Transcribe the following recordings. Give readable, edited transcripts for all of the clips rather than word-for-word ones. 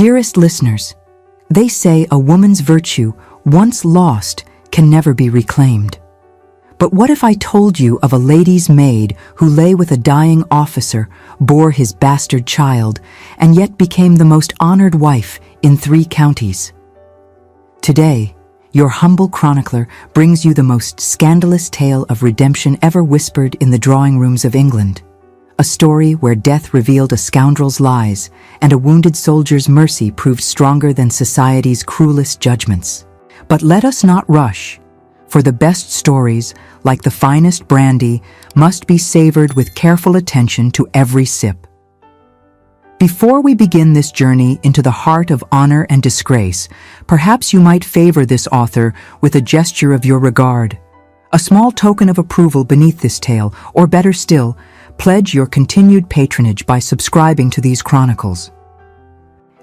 Dearest listeners, they say a woman's virtue, once lost, can never be reclaimed. But what if I told you of a lady's maid who lay with a dying officer, bore his bastard child, and yet became the most honored wife in 3 counties? Today, your humble chronicler brings you the most scandalous tale of redemption ever whispered in the drawing rooms of England. A story where death revealed a scoundrel's lies and a wounded soldier's mercy proved stronger than society's cruelest judgments. But let us not rush, for the best stories, like the finest brandy, must be savored with careful attention to every sip. Before we begin this journey into the heart of honor and disgrace, perhaps you might favor this author with a gesture of your regard, a small token of approval beneath this tale, or better still, pledge your continued patronage by subscribing to these chronicles.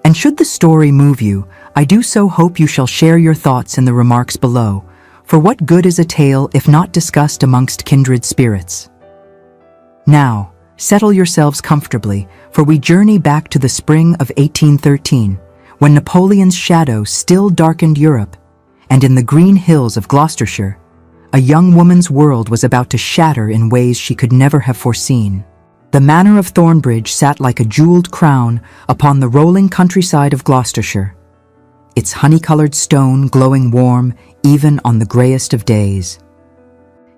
And should the story move you, I do so hope you shall share your thoughts in the remarks below, for what good is a tale if not discussed amongst kindred spirits? Now, settle yourselves comfortably, for we journey back to the spring of 1813, when Napoleon's shadow still darkened Europe, and in the green hills of Gloucestershire, a young woman's world was about to shatter in ways she could never have foreseen. The manor of Thornbridge sat like a jeweled crown upon the rolling countryside of Gloucestershire, its honey-colored stone glowing warm even on the greyest of days.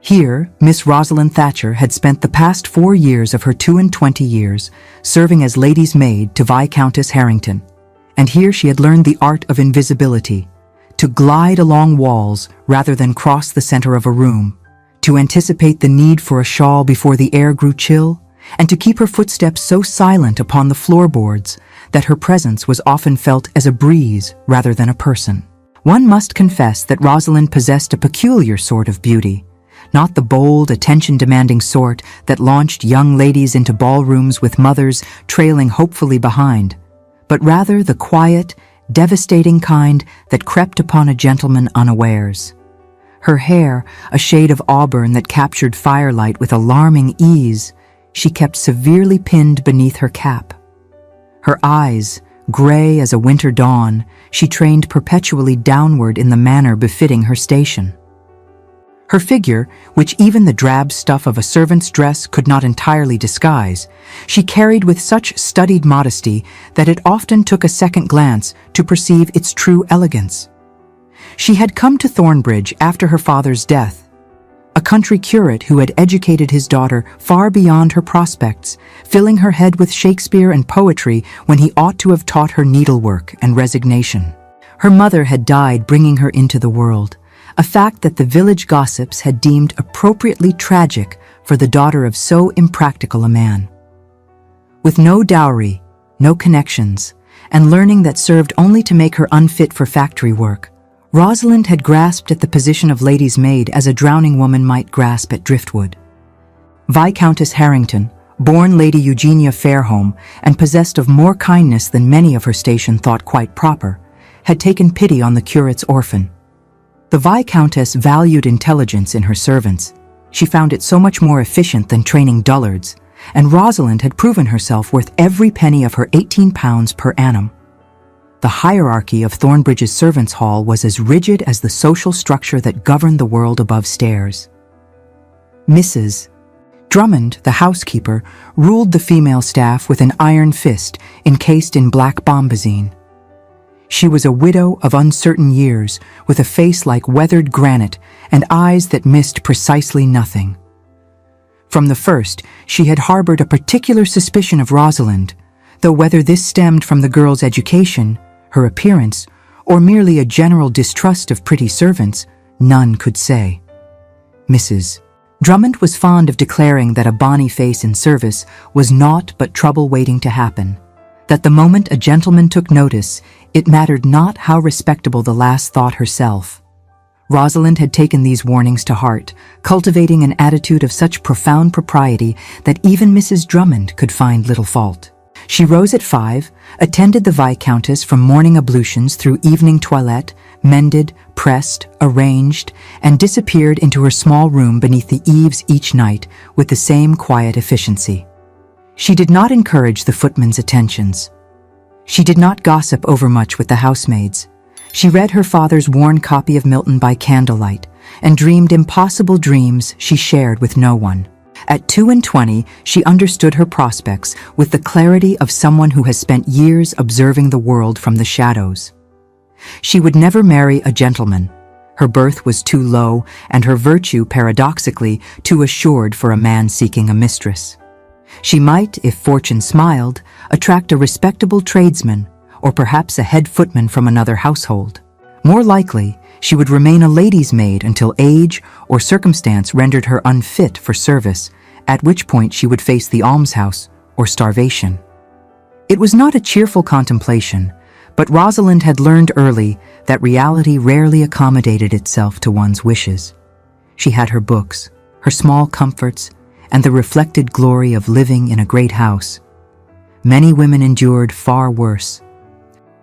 Here, Miss Rosalind Thatcher had spent the past 4 years of her 22 years serving as lady's maid to Viscountess Harrington, and here she had learned the art of invisibility, to glide along walls rather than cross the center of a room, to anticipate the need for a shawl before the air grew chill, and to keep her footsteps so silent upon the floorboards that her presence was often felt as a breeze rather than a person. One must confess that Rosalind possessed a peculiar sort of beauty, not the bold, attention-demanding sort that launched young ladies into ballrooms with mothers trailing hopefully behind, but rather the quiet, devastating kind that crept upon a gentleman unawares. Her hair, a shade of auburn that captured firelight with alarming ease, she kept severely pinned beneath her cap. Her eyes, gray as a winter dawn, she trained perpetually downward in the manner befitting her station. Her figure, which even the drab stuff of a servant's dress could not entirely disguise, she carried with such studied modesty that it often took a second glance to perceive its true elegance. She had come to Thornbridge after her father's death, a country curate who had educated his daughter far beyond her prospects, filling her head with Shakespeare and poetry when he ought to have taught her needlework and resignation. Her mother had died bringing her into the world, a fact that the village gossips had deemed appropriately tragic for the daughter of so impractical a man. With no dowry, no connections, and learning that served only to make her unfit for factory work, Rosalind had grasped at the position of lady's maid as a drowning woman might grasp at driftwood. Viscountess Harrington, born Lady Eugenia Fairholme and possessed of more kindness than many of her station thought quite proper, had taken pity on the curate's orphan. The Viscountess valued intelligence in her servants. She found it so much more efficient than training dullards, and Rosalind had proven herself worth every penny of her £18 per annum. The hierarchy of Thornbridge's servants' hall was as rigid as the social structure that governed the world above stairs. Mrs. Drummond, the housekeeper, ruled the female staff with an iron fist encased in black bombazine. She was a widow of uncertain years, with a face like weathered granite and eyes that missed precisely nothing. From the first, she had harbored a particular suspicion of Rosalind, though whether this stemmed from the girl's education, her appearance, or merely a general distrust of pretty servants, none could say. Mrs. Drummond was fond of declaring that a bonny face in service was naught but trouble waiting to happen, that the moment a gentleman took notice, it mattered not how respectable the lass thought herself. Rosalind had taken these warnings to heart, cultivating an attitude of such profound propriety that even Mrs. Drummond could find little fault. She rose at 5, attended the Viscountess from morning ablutions through evening toilette, mended, pressed, arranged, and disappeared into her small room beneath the eaves each night with the same quiet efficiency. She did not encourage the footman's attentions. She did not gossip overmuch with the housemaids. She read her father's worn copy of Milton by candlelight and dreamed impossible dreams she shared with no one. At 22, she understood her prospects with the clarity of someone who has spent years observing the world from the shadows. She would never marry a gentleman. Her birth was too low, and her virtue, paradoxically, too assured for a man seeking a mistress. She might, if fortune smiled, attract a respectable tradesman, or perhaps a head footman from another household. More likely, she would remain a lady's maid until age or circumstance rendered her unfit for service, at which point she would face the almshouse or starvation. It was not a cheerful contemplation, but Rosalind had learned early that reality rarely accommodated itself to one's wishes. She had her books, her small comforts, and the reflected glory of living in a great house. Many women endured far worse.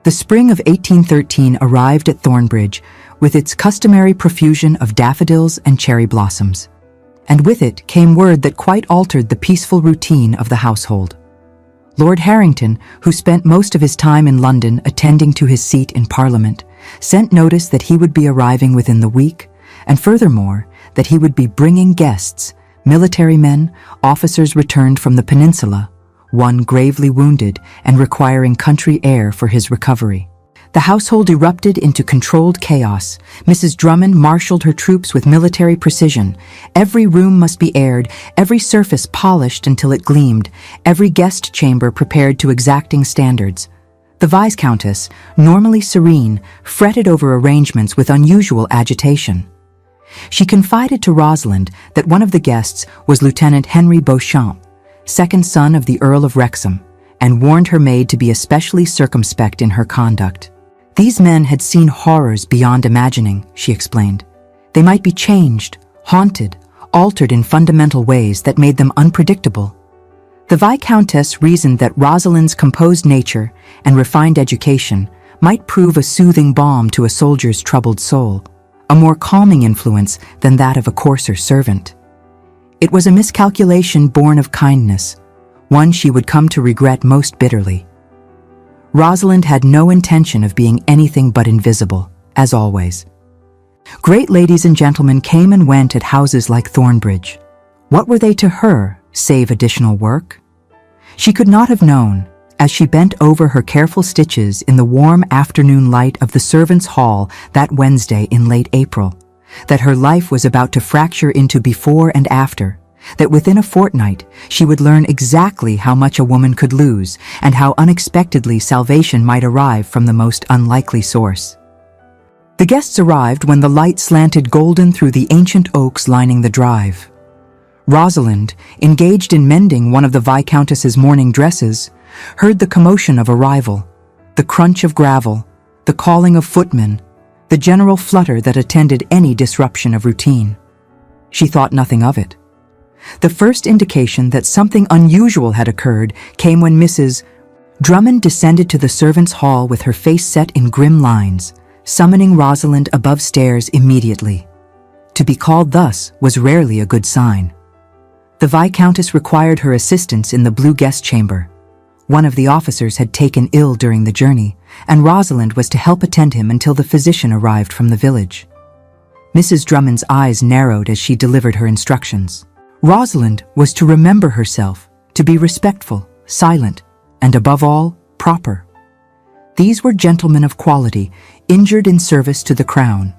The spring of 1813 arrived at Thornbridge with its customary profusion of daffodils and cherry blossoms. And with it came word that quite altered the peaceful routine of the household. Lord Harrington, who spent most of his time in London attending to his seat in Parliament, sent notice that he would be arriving within the week, and furthermore, that he would be bringing guests, military men, officers returned from the peninsula, one gravely wounded and requiring country air for his recovery. The household erupted into controlled chaos. Mrs. Drummond marshaled her troops with military precision. Every room must be aired, every surface polished until it gleamed, every guest chamber prepared to exacting standards. The Viscountess, normally serene, fretted over arrangements with unusual agitation. She confided to Rosalind that one of the guests was Lieutenant Henry Beauchamp, second son of the Earl of Wrexham, and warned her maid to be especially circumspect in her conduct. These men had seen horrors beyond imagining, she explained. They might be changed, haunted, altered in fundamental ways that made them unpredictable. The Viscountess reasoned that Rosalind's composed nature and refined education might prove a soothing balm to a soldier's troubled soul, a more calming influence than that of a coarser servant. It was a miscalculation born of kindness, one she would come to regret most bitterly. Rosalind had no intention of being anything but invisible, as always. Great ladies and gentlemen came and went at houses like Thornbridge. What were they to her, save additional work? She could not have known, as she bent over her careful stitches in the warm afternoon light of the servants' hall that Wednesday in late April, that her life was about to fracture into before and after, that within a fortnight she would learn exactly how much a woman could lose and how unexpectedly salvation might arrive from the most unlikely source. The guests arrived when the light slanted golden through the ancient oaks lining the drive. Rosalind, engaged in mending one of the Viscountess's morning dresses, heard the commotion of arrival, the crunch of gravel, the calling of footmen, the general flutter that attended any disruption of routine. She thought nothing of it. The first indication that something unusual had occurred came when Mrs. Drummond descended to the servants' hall with her face set in grim lines, summoning Rosalind above stairs immediately. To be called thus was rarely a good sign. The Viscountess required her assistance in the blue guest chamber. One of the officers had taken ill during the journey, and Rosalind was to help attend him until the physician arrived from the village. Mrs. Drummond's eyes narrowed as she delivered her instructions. Rosalind was to remember herself, to be respectful, silent, and above all, proper. These were gentlemen of quality, injured in service to the crown.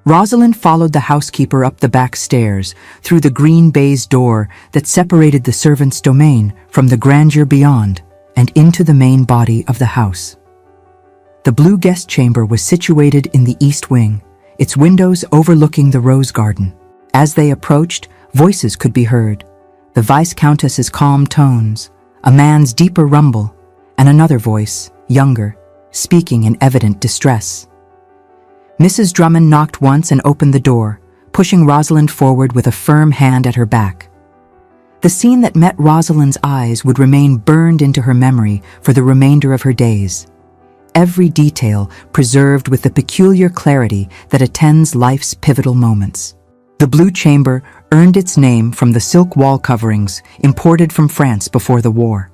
Rosalind followed the housekeeper up the back stairs, through the green baize door that separated the servants' domain from the grandeur beyond, and into the main body of the house. The blue guest chamber was situated in the east wing, its windows overlooking the rose garden. As they approached, voices could be heard, the Viscountess's calm tones, a man's deeper rumble, and another voice, younger, speaking in evident distress. Mrs. Drummond knocked once and opened the door, pushing Rosalind forward with a firm hand at her back. The scene that met Rosalind's eyes would remain burned into her memory for the remainder of her days. Every detail preserved with the peculiar clarity that attends life's pivotal moments. The blue chamber earned its name from the silk wall coverings imported from France before the war.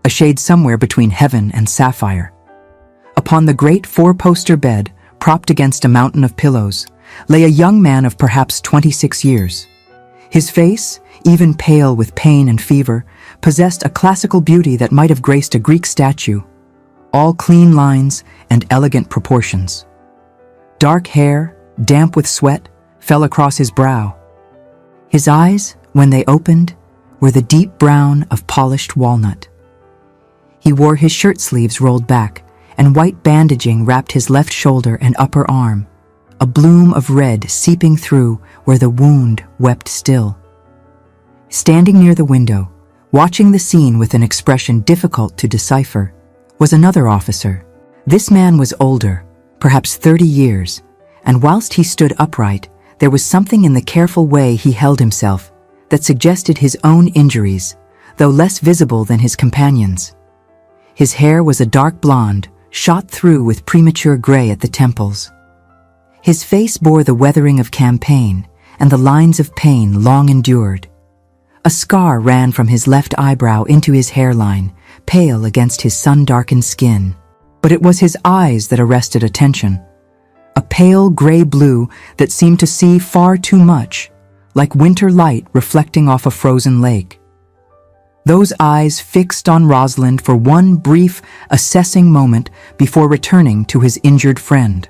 a shade somewhere between heaven and sapphire. Upon the great four-poster bed, propped against a mountain of pillows, lay a young man of perhaps 26 years. His face, even pale with pain and fever, possessed a classical beauty that might have graced a Greek statue, all clean lines and elegant proportions. Dark hair, damp with sweat, fell across his brow. His eyes, when they opened, were the deep brown of polished walnut. He wore his shirt sleeves rolled back, and white bandaging wrapped his left shoulder and upper arm, a bloom of red seeping through where the wound wept still. Standing near the window, watching the scene with an expression difficult to decipher, was another officer. This man was older, perhaps 30 years, and whilst he stood upright, there was something in the careful way he held himself that suggested his own injuries, though less visible than his companions'. His hair was a dark blonde, shot through with premature gray at the temples. His face bore the weathering of campaign and the lines of pain long endured. A scar ran from his left eyebrow into his hairline, pale against his sun-darkened skin. But it was his eyes that arrested attention. A pale gray blue that seemed to see far too much, like winter light reflecting off a frozen lake. Those eyes fixed on Rosalind for one brief, assessing moment before returning to his injured friend.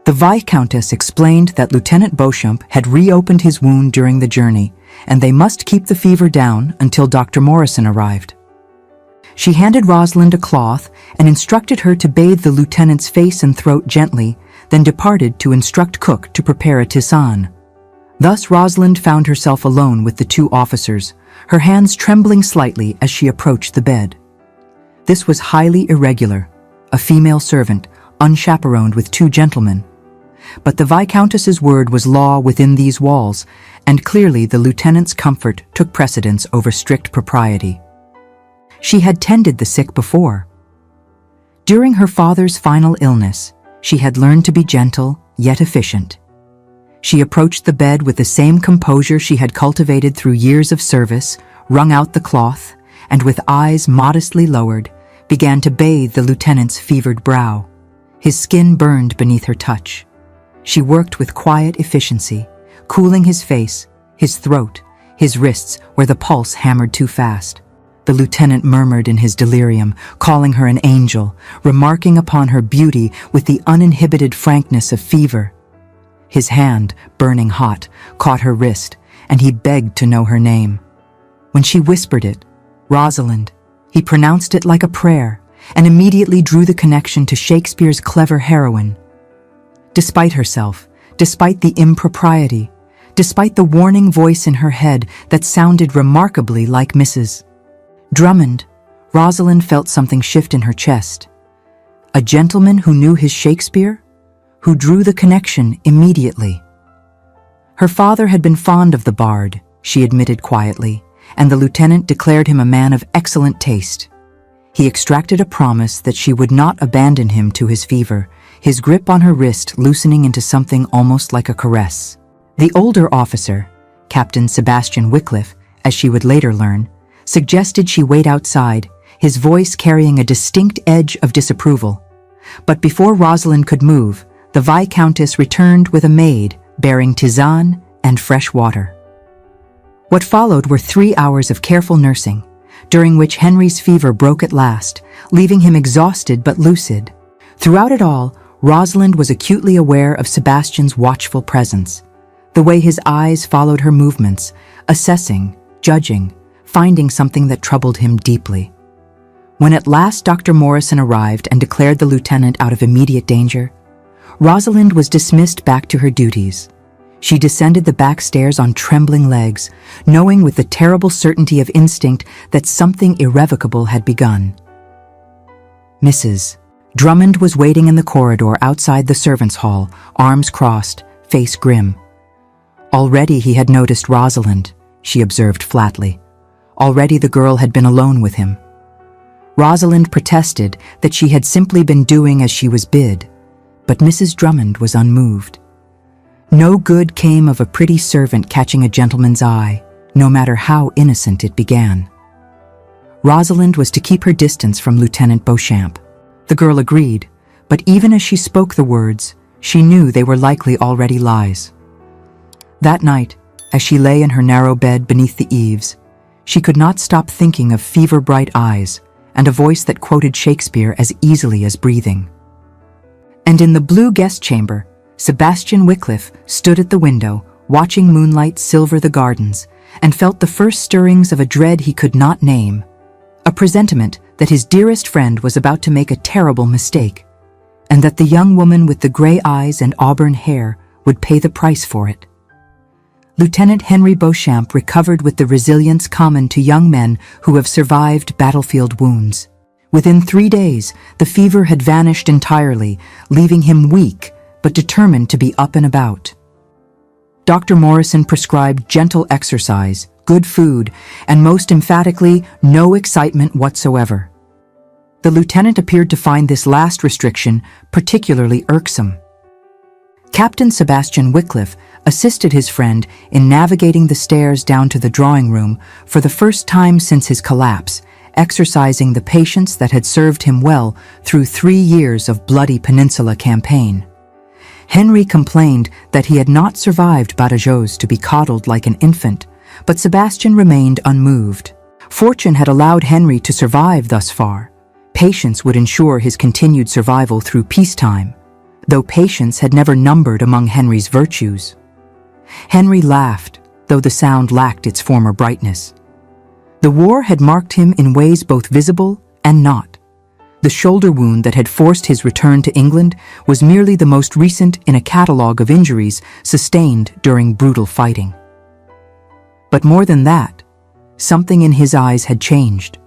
The Viscountess explained that Lieutenant Beauchamp had reopened his wound during the journey, and they must keep the fever down until Dr. Morrison arrived. She handed Rosalind a cloth and instructed her to bathe the lieutenant's face and throat gently, then departed to instruct cook to prepare a tisane. Thus Rosalind found herself alone with the two officers, her hands trembling slightly as she approached the bed. This was highly irregular, a female servant, unchaperoned with two gentlemen. But the Viscountess's word was law within these walls, and clearly the lieutenant's comfort took precedence over strict propriety. She had tended the sick before. During her father's final illness, she had learned to be gentle, yet efficient. She approached the bed with the same composure she had cultivated through years of service, wrung out the cloth, and with eyes modestly lowered, began to bathe the lieutenant's fevered brow. His skin burned beneath her touch. She worked with quiet efficiency, cooling his face, his throat, his wrists where the pulse hammered too fast. The lieutenant murmured in his delirium, calling her an angel, remarking upon her beauty with the uninhibited frankness of fever. His hand, burning hot, caught her wrist, and he begged to know her name. When she whispered it, Rosalind, he pronounced it like a prayer, and immediately drew the connection to Shakespeare's clever heroine. Despite herself, despite the impropriety, despite the warning voice in her head that sounded remarkably like Mrs. Drummond, Rosalind felt something shift in her chest. A gentleman who knew his Shakespeare? Who drew the connection immediately. Her father had been fond of the bard, she admitted quietly, and the lieutenant declared him a man of excellent taste. He extracted a promise that she would not abandon him to his fever, his grip on her wrist loosening into something almost like a caress. The older officer, Captain Sebastian Wycliffe, as she would later learn, suggested she wait outside, his voice carrying a distinct edge of disapproval. But before Rosalind could move, the Viscountess returned with a maid bearing tisane and fresh water. What followed were 3 hours of careful nursing, during which Henry's fever broke at last, leaving him exhausted but lucid. Throughout it all, Rosalind was acutely aware of Sebastian's watchful presence, the way his eyes followed her movements, assessing, judging, finding something that troubled him deeply. When at last Dr. Morrison arrived and declared the lieutenant out of immediate danger, Rosalind was dismissed back to her duties. She descended the back stairs on trembling legs, knowing with the terrible certainty of instinct that something irrevocable had begun. Mrs. Drummond was waiting in the corridor outside the servants' hall, arms crossed, face grim. Already he had noticed Rosalind, she observed flatly. Already the girl had been alone with him. Rosalind protested that she had simply been doing as she was bid, but Mrs. Drummond was unmoved. No good came of a pretty servant catching a gentleman's eye, no matter how innocent it began. Rosalind was to keep her distance from Lieutenant Beauchamp. The girl agreed, but even as she spoke the words, she knew they were likely already lies. That night, as she lay in her narrow bed beneath the eaves, she could not stop thinking of fever-bright eyes and a voice that quoted Shakespeare as easily as breathing. And in the blue guest chamber, Sebastian Wickliffe stood at the window, watching moonlight silver the gardens, and felt the first stirrings of a dread he could not name, a presentiment that his dearest friend was about to make a terrible mistake, and that the young woman with the gray eyes and auburn hair would pay the price for it. Lieutenant Henry Beauchamp recovered with the resilience common to young men who have survived battlefield wounds. Within 3 days, the fever had vanished entirely, leaving him weak but determined to be up and about. Dr. Morrison prescribed gentle exercise, good food, and most emphatically, no excitement whatsoever. The lieutenant appeared to find this last restriction particularly irksome. Captain Sebastian Wickliffe assisted his friend in navigating the stairs down to the drawing room for the first time since his collapse, exercising the patience that had served him well through 3 years of bloody Peninsula campaign. Henry complained that he had not survived Badajoz to be coddled like an infant, but Sebastian remained unmoved. Fortune had allowed Henry to survive thus far. Patience would ensure his continued survival through peacetime, though patience had never numbered among Henry's virtues. Henry laughed, though the sound lacked its former brightness. The war had marked him in ways both visible and not. The shoulder wound that had forced his return to England was merely the most recent in a catalogue of injuries sustained during brutal fighting. But more than that, something in his eyes had changed.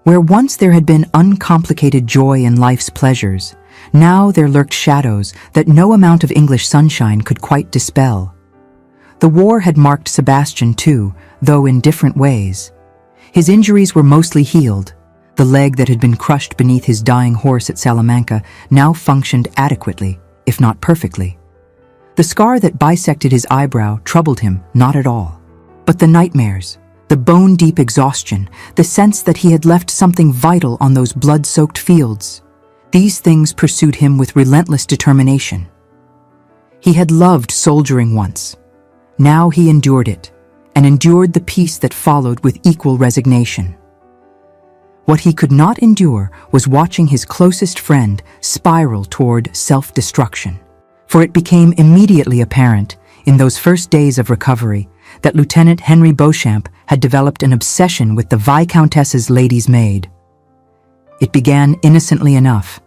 Where once there had been uncomplicated joy in life's pleasures, now there lurked shadows that no amount of English sunshine could quite dispel. The war had marked Sebastian too, though in different ways. His injuries were mostly healed. The leg that had been crushed beneath his dying horse at Salamanca now functioned adequately, if not perfectly. The scar that bisected his eyebrow troubled him not at all. But the nightmares, the bone-deep exhaustion, the sense that he had left something vital on those blood-soaked fields, these things pursued him with relentless determination. He had loved soldiering once. Now he endured it, and endured the peace that followed with equal resignation. What he could not endure was watching his closest friend spiral toward self-destruction, for it became immediately apparent, in those first days of recovery, that Lieutenant Henry Beauchamp had developed an obsession with the Viscountess's lady's maid. It began innocently enough.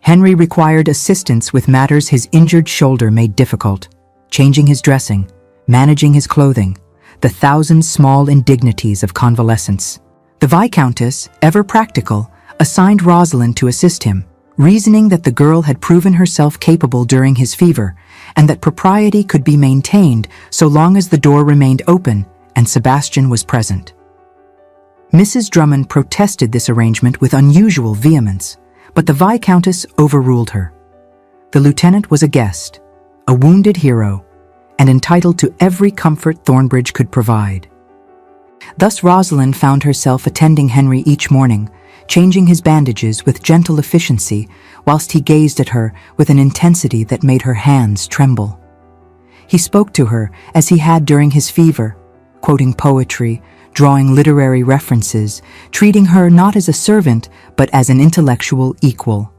Henry required assistance with matters his injured shoulder made difficult, changing his dressing, managing his clothing, the 1,000 small indignities of convalescence. The Viscountess, ever practical, assigned Rosalind to assist him, reasoning that the girl had proven herself capable during his fever, and that propriety could be maintained so long as the door remained open and Sebastian was present. Mrs. Drummond protested this arrangement with unusual vehemence, but the Viscountess overruled her. The lieutenant was a guest, a wounded hero, and entitled to every comfort Thornbridge could provide. Thus Rosalind found herself attending Henry each morning, changing his bandages with gentle efficiency, whilst he gazed at her with an intensity that made her hands tremble. He spoke to her as he had during his fever, quoting poetry, drawing literary references, treating her not as a servant, but as an intellectual equal.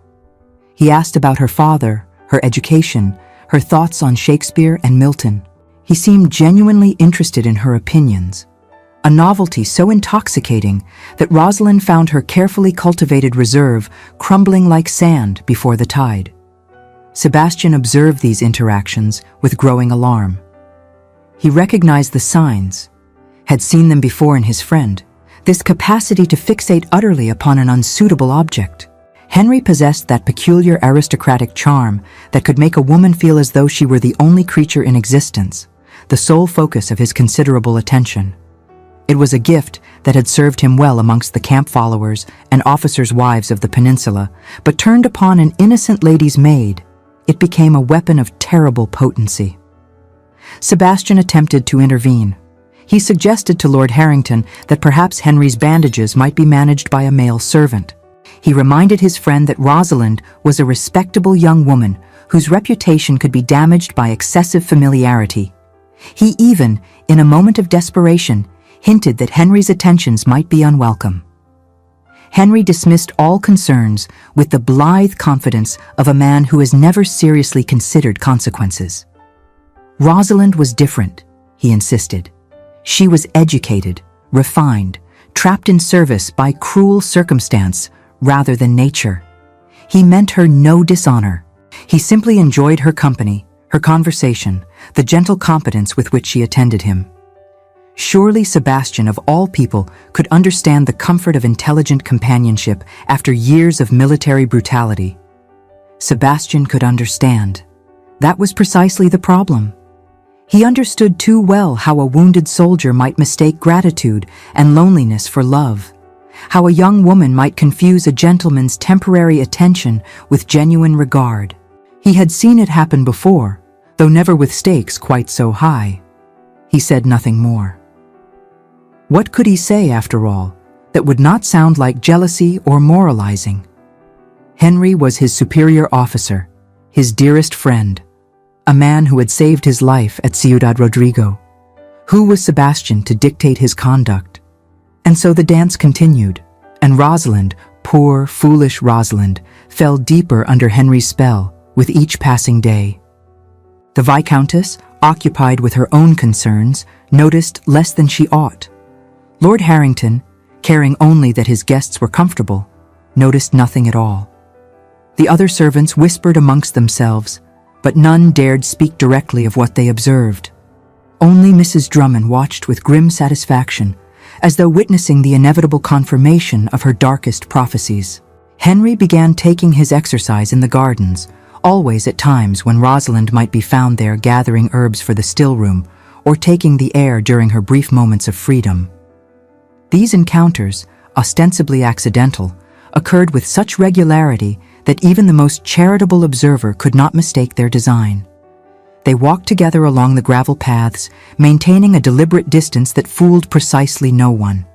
He asked about her father, her education, her thoughts on Shakespeare and Milton. He seemed genuinely interested in her opinions, a novelty so intoxicating that Rosalind found her carefully cultivated reserve crumbling like sand before the tide. Sebastian observed these interactions with growing alarm. He recognized the signs, had seen them before in his friend, this capacity to fixate utterly upon an unsuitable object. Henry possessed that peculiar aristocratic charm that could make a woman feel as though she were the only creature in existence, the sole focus of his considerable attention. It was a gift that had served him well amongst the camp followers and officers' wives of the peninsula, but turned upon an innocent lady's maid, it became a weapon of terrible potency. Sebastian attempted to intervene. He suggested to Lord Harrington that perhaps Henry's bandages might be managed by a male servant. He reminded his friend that Rosalind was a respectable young woman whose reputation could be damaged by excessive familiarity. He even, in a moment of desperation, hinted that Henry's attentions might be unwelcome. Henry dismissed all concerns with the blithe confidence of a man who has never seriously considered consequences. Rosalind was different, he insisted. She was educated, refined, trapped in service by cruel circumstance rather than nature. He meant her no dishonor. He simply enjoyed her company, her conversation, the gentle competence with which she attended him. Surely Sebastian, of all people, could understand the comfort of intelligent companionship after years of military brutality. Sebastian could understand. That was precisely the problem. He understood too well how a wounded soldier might mistake gratitude and loneliness for love, how a young woman might confuse a gentleman's temporary attention with genuine regard. He had seen it happen before, though never with stakes quite so high. He said nothing more. What could he say, after all, that would not sound like jealousy or moralizing? Henry was his superior officer, his dearest friend, a man who had saved his life at Ciudad Rodrigo. Who was Sebastian to dictate his conduct? And so the dance continued, and Rosalind, poor, foolish Rosalind, fell deeper under Henry's spell with each passing day. The Viscountess, occupied with her own concerns, noticed less than she ought. Lord Harrington, caring only that his guests were comfortable, noticed nothing at all. The other servants whispered amongst themselves, but none dared speak directly of what they observed. Only Mrs. Drummond watched with grim satisfaction, as though witnessing the inevitable confirmation of her darkest prophecies. Henry began taking his exercise in the gardens, always at times when Rosalind might be found there gathering herbs for the still room, or taking the air during her brief moments of freedom. These encounters, ostensibly accidental, occurred with such regularity that even the most charitable observer could not mistake their design. They walked together along the gravel paths, maintaining a deliberate distance that fooled precisely no one.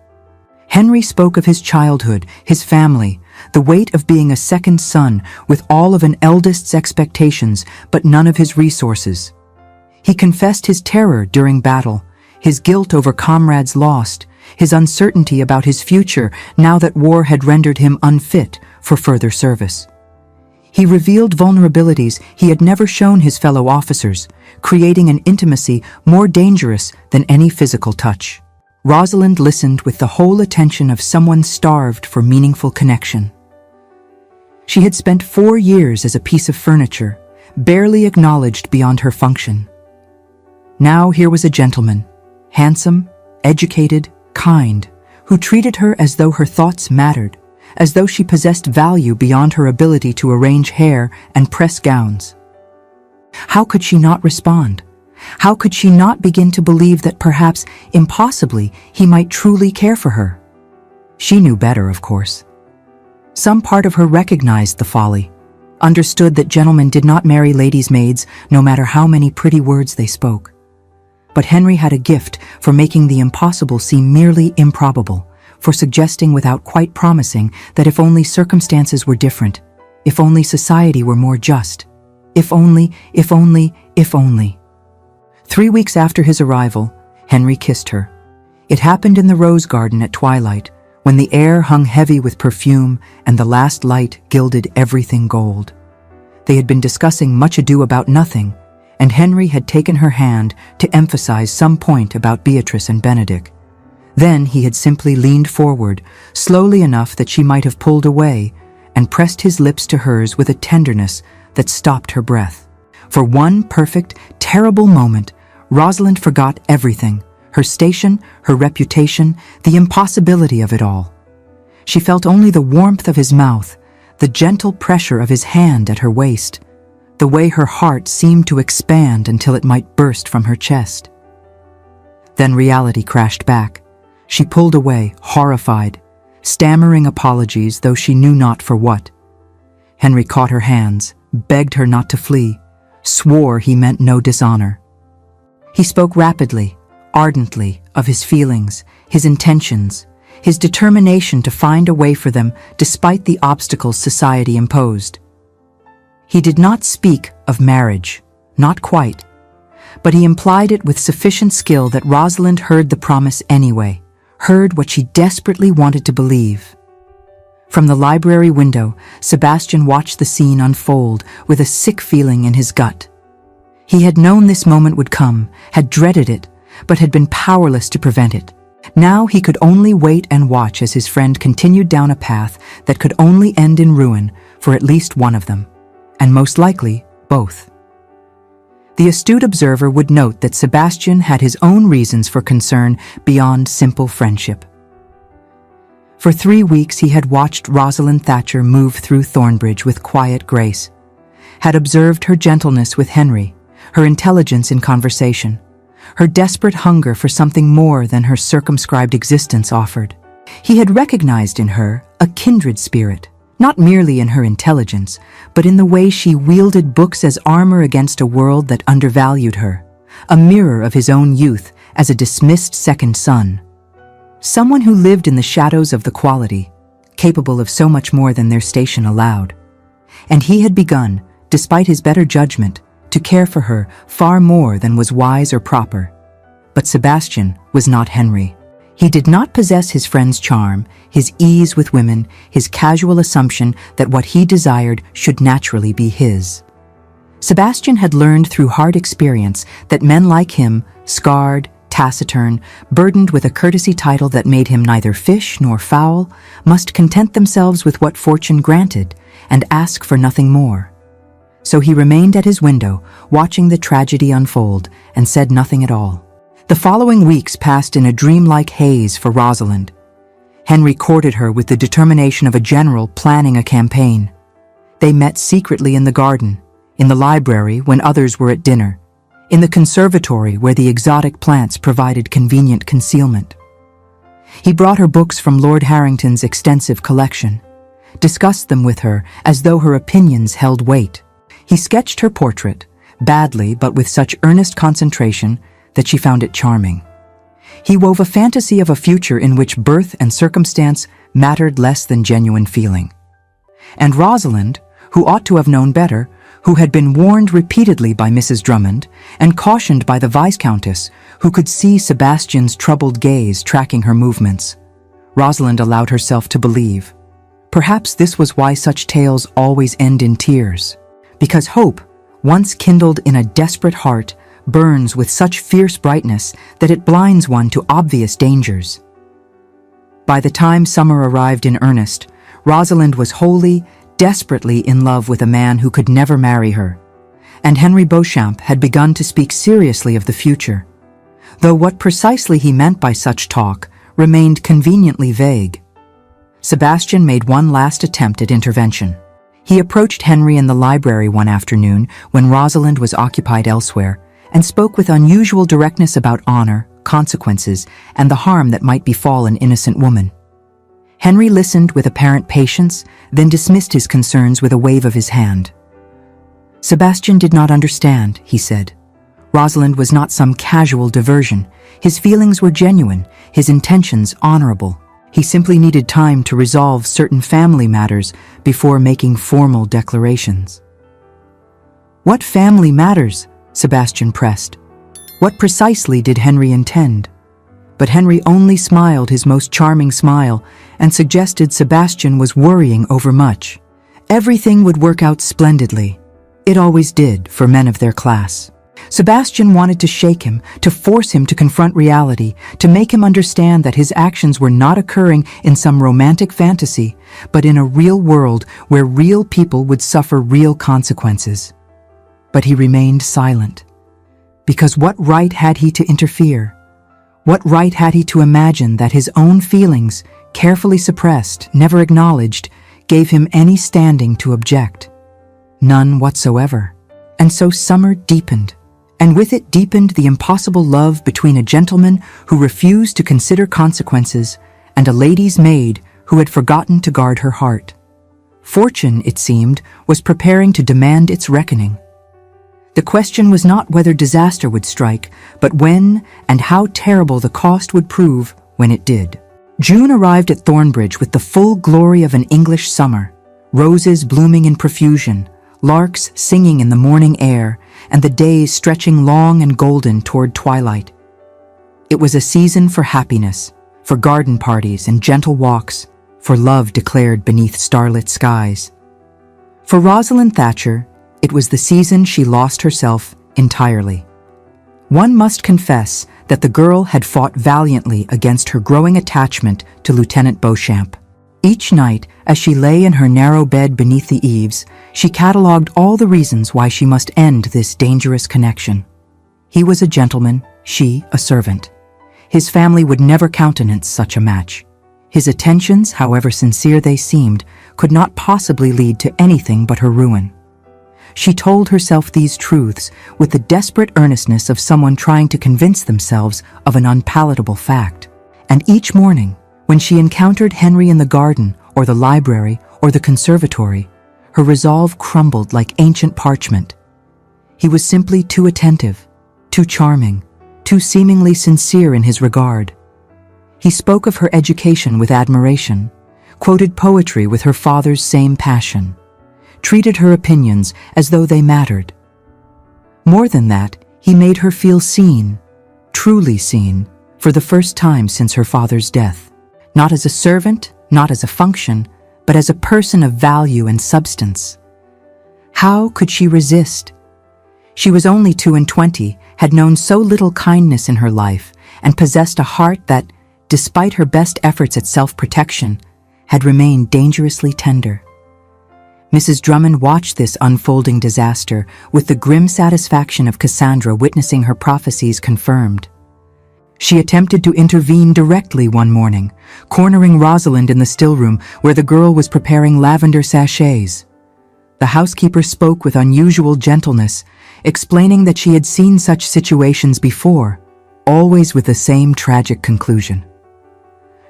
Henry spoke of his childhood, his family, the weight of being a second son with all of an eldest's expectations but none of his resources. He confessed his terror during battle, his guilt over comrades lost, his uncertainty about his future now that war had rendered him unfit for further service. He revealed vulnerabilities he had never shown his fellow officers, creating an intimacy more dangerous than any physical touch. Rosalind listened with the whole attention of someone starved for meaningful connection. She had spent 4 years as a piece of furniture, barely acknowledged beyond her function. Now here was a gentleman, handsome, educated, kind, who treated her as though her thoughts mattered, as though she possessed value beyond her ability to arrange hair and press gowns. How could she not respond? How could she not begin to believe that perhaps, impossibly, he might truly care for her? She knew better, of course. Some part of her recognized the folly, understood that gentlemen did not marry ladies' maids no matter how many pretty words they spoke. But Henry had a gift for making the impossible seem merely improbable, for suggesting without quite promising that if only circumstances were different, if only society were more just, if only. 3 weeks after his arrival, Henry kissed her. It happened in the rose garden at twilight, when the air hung heavy with perfume and the last light gilded everything gold. They had been discussing much ado about nothing, and Henry had taken her hand to emphasize some point about Beatrice and Benedict. Then he had simply leaned forward, slowly enough that she might have pulled away, and pressed his lips to hers with a tenderness that stopped her breath. For one perfect, terrible moment, Rosalind forgot everything, her station, her reputation, the impossibility of it all. She felt only the warmth of his mouth, the gentle pressure of his hand at her waist, the way her heart seemed to expand until it might burst from her chest. Then reality crashed back. She pulled away, horrified, stammering apologies, though she knew not for what. Henry caught her hands, begged her not to flee, swore he meant no dishonor. He spoke rapidly, ardently, of his feelings, his intentions, his determination to find a way for them despite the obstacles society imposed. He did not speak of marriage, not quite, but he implied it with sufficient skill that Rosalind heard the promise anyway, heard what she desperately wanted to believe. From the library window, Sebastian watched the scene unfold with a sick feeling in his gut. He had known this moment would come, had dreaded it, but had been powerless to prevent it. Now he could only wait and watch as his friend continued down a path that could only end in ruin for at least one of them, and most likely, both. The astute observer would note that Sebastian had his own reasons for concern beyond simple friendship. For 3 weeks he had watched Rosalind Thatcher move through Thornbridge with quiet grace, had observed her gentleness with Henry, her intelligence in conversation, her desperate hunger for something more than her circumscribed existence offered. He had recognized in her a kindred spirit, not merely in her intelligence, but in the way she wielded books as armor against a world that undervalued her, a mirror of his own youth as a dismissed second son. Someone who lived in the shadows of the quality, capable of so much more than their station allowed. And he had begun, despite his better judgment, to care for her far more than was wise or proper. But Sebastian was not Henry. He did not possess his friend's charm, his ease with women, his casual assumption that what he desired should naturally be his. Sebastian had learned through hard experience that men like him, scarred, taciturn, burdened with a courtesy title that made him neither fish nor fowl, must content themselves with what fortune granted and ask for nothing more. So he remained at his window, watching the tragedy unfold, and said nothing at all. The following weeks passed in a dreamlike haze for Rosalind. Henry courted her with the determination of a general planning a campaign. They met secretly in the garden, in the library when others were at dinner, in the conservatory where the exotic plants provided convenient concealment. He brought her books from Lord Harrington's extensive collection, discussed them with her as though her opinions held weight. He sketched her portrait, badly but with such earnest concentration that she found it charming. He wove a fantasy of a future in which birth and circumstance mattered less than genuine feeling. And Rosalind, who ought to have known better, who had been warned repeatedly by Mrs. Drummond and cautioned by the Viscountess, who could see Sebastian's troubled gaze tracking her movements, Rosalind allowed herself to believe. Perhaps this was why such tales always end in tears, because hope, once kindled in a desperate heart, burns with such fierce brightness that it blinds one to obvious dangers. By the time summer arrived in earnest, Rosalind was wholly, desperately in love with a man who could never marry her, and Henry Beauchamp had begun to speak seriously of the future, though what precisely he meant by such talk remained conveniently vague. Sebastian made one last attempt at intervention. He approached Henry in the library one afternoon when Rosalind was occupied elsewhere, and spoke with unusual directness about honor, consequences, and the harm that might befall an innocent woman. Henry listened with apparent patience, then dismissed his concerns with a wave of his hand. Sebastian did not understand, he said. Rosalind was not some casual diversion. His feelings were genuine, his intentions honorable. He simply needed time to resolve certain family matters before making formal declarations. What family matters? Sebastian pressed. What precisely did Henry intend? But Henry only smiled his most charming smile and suggested Sebastian was worrying overmuch. Everything would work out splendidly. It always did for men of their class. Sebastian wanted to shake him, to force him to confront reality, to make him understand that his actions were not occurring in some romantic fantasy, but in a real world where real people would suffer real consequences. But he remained silent. Because what right had he to interfere? What right had he to imagine that his own feelings, carefully suppressed, never acknowledged, gave him any standing to object? None whatsoever. And so summer deepened, and with it deepened the impossible love between a gentleman who refused to consider consequences and a lady's maid who had forgotten to guard her heart. Fortune, it seemed, was preparing to demand its reckoning. The question was not whether disaster would strike, but when and how terrible the cost would prove when it did. June arrived at Thornbridge with the full glory of an English summer, roses blooming in profusion, larks singing in the morning air, and the days stretching long and golden toward twilight. It was a season for happiness, for garden parties and gentle walks, for love declared beneath starlit skies. For Rosalind Thatcher, it was the season she lost herself entirely. One must confess that the girl had fought valiantly against her growing attachment to Lieutenant Beauchamp. Each night, as she lay in her narrow bed beneath the eaves, she catalogued all the reasons why she must end this dangerous connection. He was a gentleman, she a servant. His family would never countenance such a match. His attentions, however sincere they seemed, could not possibly lead to anything but her ruin. She told herself these truths with the desperate earnestness of someone trying to convince themselves of an unpalatable fact. And each morning, when she encountered Henry in the garden, or the library, or the conservatory, her resolve crumbled like ancient parchment. He was simply too attentive, too charming, too seemingly sincere in his regard. He spoke of her education with admiration, quoted poetry with her father's same passion, treated her opinions as though they mattered. More than that, he made her feel seen, truly seen, for the first time since her father's death. Not as a servant, not as a function, but as a person of value and substance. How could she resist? She was only 22, had known so little kindness in her life, and possessed a heart that, despite her best efforts at self-protection, had remained dangerously tender. Mrs. Drummond watched this unfolding disaster with the grim satisfaction of Cassandra witnessing her prophecies confirmed. She attempted to intervene directly one morning, cornering Rosalind in the stillroom where the girl was preparing lavender sachets. The housekeeper spoke with unusual gentleness, explaining that she had seen such situations before, always with the same tragic conclusion.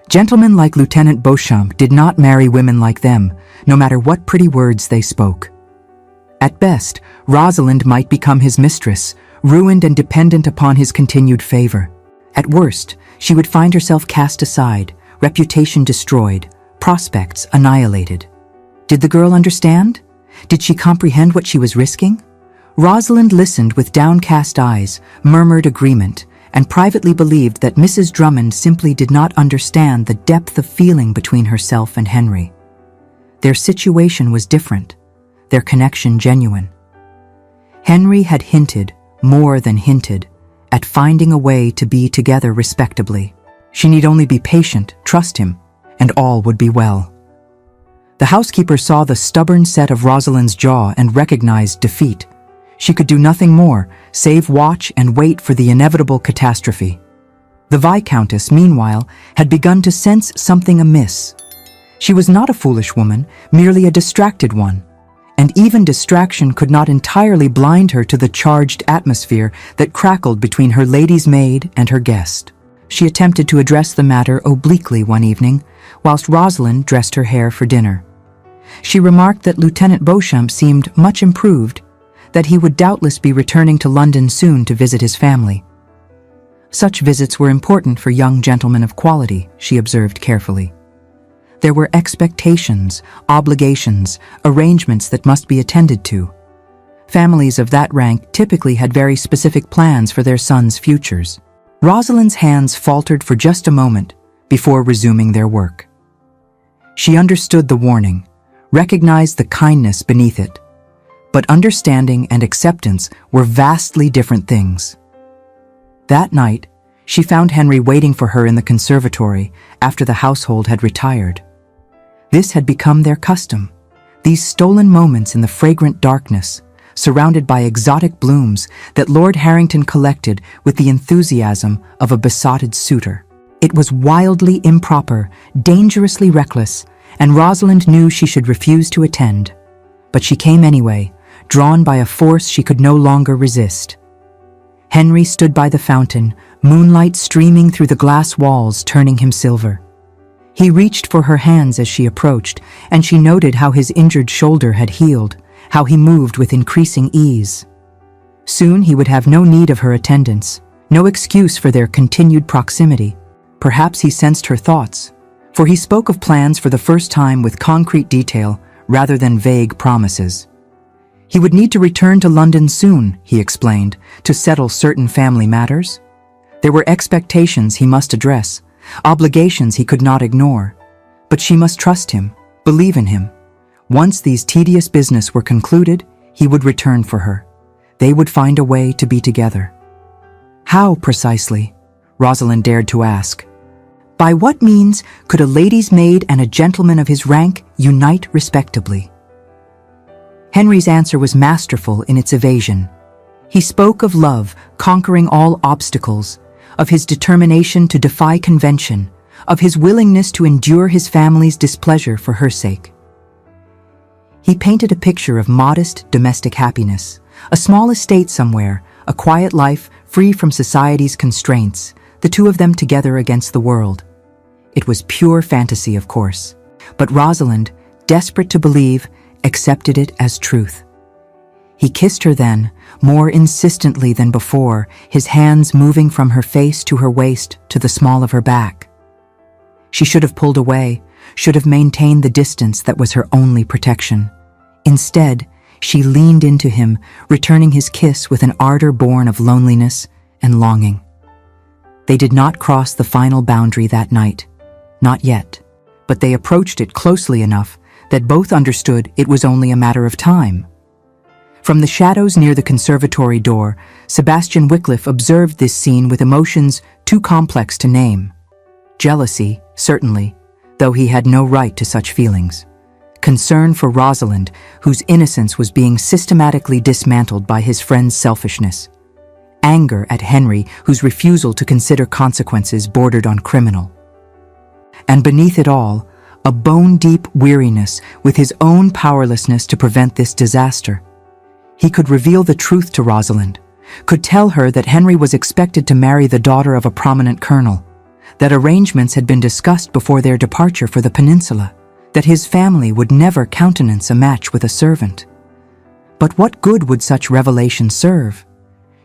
Gentlemen like Lieutenant Beauchamp did not marry women like them, no matter what pretty words they spoke. At best, Rosalind might become his mistress, ruined and dependent upon his continued favor. At worst, she would find herself cast aside, reputation destroyed, prospects annihilated. Did the girl understand? Did she comprehend what she was risking? Rosalind listened with downcast eyes, murmured agreement, and privately believed that Mrs. Drummond simply did not understand the depth of feeling between herself and Henry. Their situation was different, their connection genuine. Henry had hinted, more than hinted, at finding a way to be together respectably. She need only be patient, trust him, and all would be well. The housekeeper saw the stubborn set of Rosalind's jaw and recognized defeat. She could do nothing more, save watch and wait for the inevitable catastrophe. The Viscountess, meanwhile, had begun to sense something amiss. She was not a foolish woman, merely a distracted one. And even distraction could not entirely blind her to the charged atmosphere that crackled between her lady's maid and her guest. She attempted to address the matter obliquely one evening, whilst Rosalind dressed her hair for dinner. She remarked that Lieutenant Beauchamp seemed much improved, that he would doubtless be returning to London soon to visit his family. Such visits were important for young gentlemen of quality, she observed carefully. There were expectations, obligations, arrangements that must be attended to. Families of that rank typically had very specific plans for their sons' futures. Rosalind's hands faltered for just a moment before resuming their work. She understood the warning, recognized the kindness beneath it. But understanding and acceptance were vastly different things. That night, she found Henry waiting for her in the conservatory after the household had retired. This had become their custom, these stolen moments in the fragrant darkness, surrounded by exotic blooms that Lord Harrington collected with the enthusiasm of a besotted suitor. It was wildly improper, dangerously reckless, and Rosalind knew she should refuse to attend. But she came anyway, drawn by a force she could no longer resist. Henry stood by the fountain, moonlight streaming through the glass walls, turning him silver. He reached for her hands as she approached, and she noted how his injured shoulder had healed, how he moved with increasing ease. Soon he would have no need of her attendance, no excuse for their continued proximity. Perhaps he sensed her thoughts, for he spoke of plans for the first time with concrete detail rather than vague promises. He would need to return to London soon, he explained, to settle certain family matters. There were expectations he must address, obligations he could not ignore. But she must trust him, believe in him. Once these tedious business were concluded, he would return for her. They would find a way to be together. How precisely? Rosalind dared to ask. By what means could a lady's maid and a gentleman of his rank unite respectably? Henry's answer was masterful in its evasion. He spoke of love conquering all obstacles, of his determination to defy convention, of his willingness to endure his family's displeasure for her sake. He painted a picture of modest domestic happiness, a small estate somewhere, a quiet life free from society's constraints, the two of them together against the world. It was pure fantasy, of course, but Rosalind, desperate to believe, accepted it as truth. He kissed her then, more insistently than before, his hands moving from her face to her waist to the small of her back. She should have pulled away, should have maintained the distance that was her only protection. Instead, she leaned into him, returning his kiss with an ardor born of loneliness and longing. They did not cross the final boundary that night. Not yet. But they approached it closely enough that both understood it was only a matter of time. From the shadows near the conservatory door, Sebastian Wickliffe observed this scene with emotions too complex to name. Jealousy, certainly, though he had no right to such feelings. Concern for Rosalind, whose innocence was being systematically dismantled by his friend's selfishness. Anger at Henry, whose refusal to consider consequences bordered on criminal. And beneath it all, a bone-deep weariness with his own powerlessness to prevent this disaster. He could reveal the truth to Rosalind, could tell her that Henry was expected to marry the daughter of a prominent colonel, that arrangements had been discussed before their departure for the peninsula, that his family would never countenance a match with a servant. But what good would such revelation serve?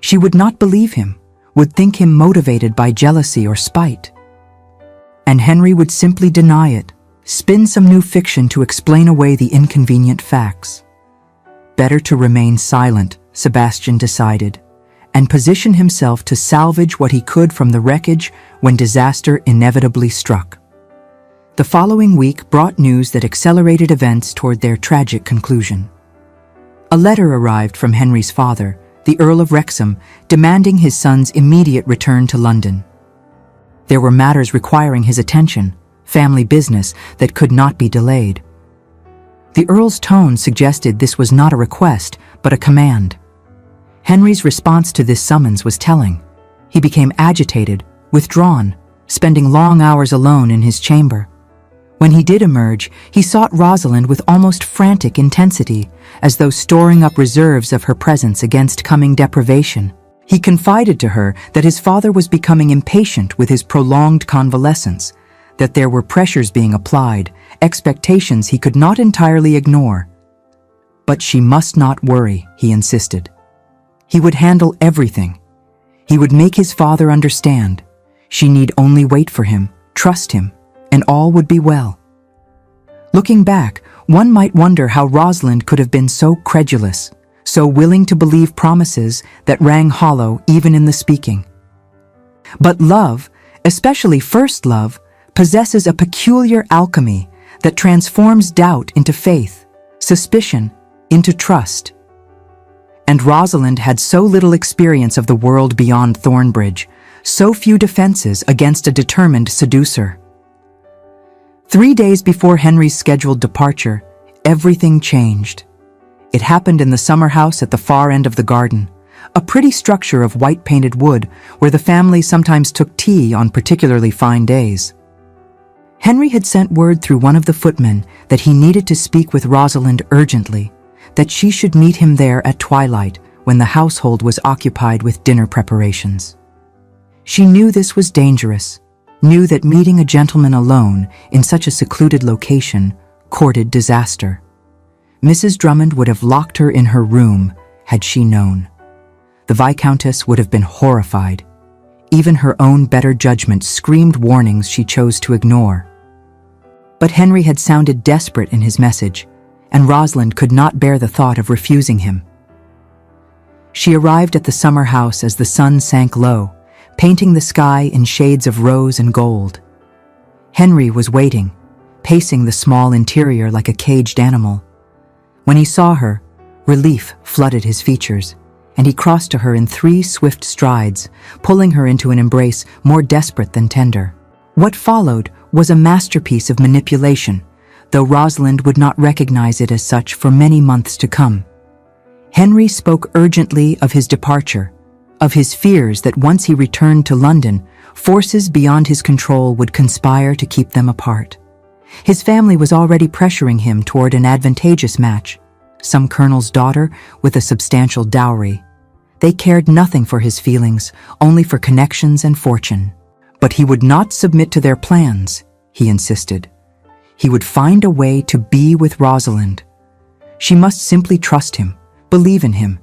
She would not believe him, would think him motivated by jealousy or spite. And Henry would simply deny it, spin some new fiction to explain away the inconvenient facts. Better to remain silent, Sebastian decided, and position himself to salvage what he could from the wreckage when disaster inevitably struck. The following week brought news that accelerated events toward their tragic conclusion. A letter arrived from Henry's father, the Earl of Wrexham, demanding his son's immediate return to London. There were matters requiring his attention, family business that could not be delayed. The Earl's tone suggested this was not a request, but a command. Henry's response to this summons was telling. He became agitated, withdrawn, spending long hours alone in his chamber. When he did emerge, he sought Rosalind with almost frantic intensity, as though storing up reserves of her presence against coming deprivation. He confided to her that his father was becoming impatient with his prolonged convalescence, that there were pressures being applied, expectations he could not entirely ignore. But she must not worry, he insisted. He would handle everything. He would make his father understand. She need only wait for him, trust him, and all would be well. Looking back, one might wonder how Rosalind could have been so credulous, so willing to believe promises that rang hollow even in the speaking. But love, especially first love, possesses a peculiar alchemy that transforms doubt into faith, suspicion into trust. And Rosalind had so little experience of the world beyond Thornbridge, so few defenses against a determined seducer. 3 days before Henry's scheduled departure, everything changed. It happened in the summer house at the far end of the garden, a pretty structure of white-painted wood where the family sometimes took tea on particularly fine days. Henry had sent word through one of the footmen that he needed to speak with Rosalind urgently, that she should meet him there at twilight when the household was occupied with dinner preparations. She knew this was dangerous, knew that meeting a gentleman alone in such a secluded location courted disaster. Mrs. Drummond would have locked her in her room had she known. the Viscountess would have been horrified. Even her own better judgment screamed warnings she chose to ignore. But Henry had sounded desperate in his message, and Rosalind could not bear the thought of refusing him. She arrived at the summer house as the sun sank low, painting the sky in shades of rose and gold. Henry was waiting, pacing the small interior like a caged animal. When he saw her, relief flooded his features, and he crossed to her in 3 swift strides, pulling her into an embrace more desperate than tender. What followed was a masterpiece of manipulation, though Rosalind would not recognize it as such for many months to come. Henry spoke urgently of his departure, of his fears that once he returned to London, forces beyond his control would conspire to keep them apart. His family was already pressuring him toward an advantageous match, some colonel's daughter with a substantial dowry. They cared nothing for his feelings, only for connections and fortune. But he would not submit to their plans, he insisted. He would find a way to be with Rosalind. She must simply trust him, believe in him,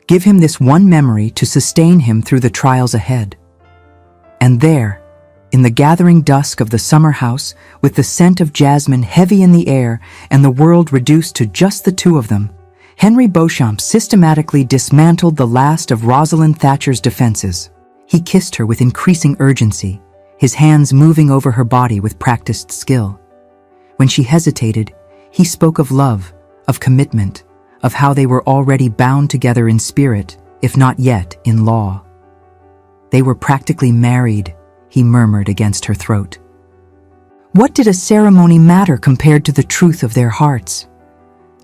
give him this one memory to sustain him through the trials ahead. And there, in the gathering dusk of the summer house, with the scent of jasmine heavy in the air and the world reduced to just the two of them, Henry Beauchamp systematically dismantled the last of Rosalind Thatcher's defenses. He kissed her with increasing urgency, his hands moving over her body with practiced skill. When she hesitated, he spoke of love, of commitment, of how they were already bound together in spirit, if not yet in law. They were practically married, he murmured against her throat. What did a ceremony matter compared to the truth of their hearts?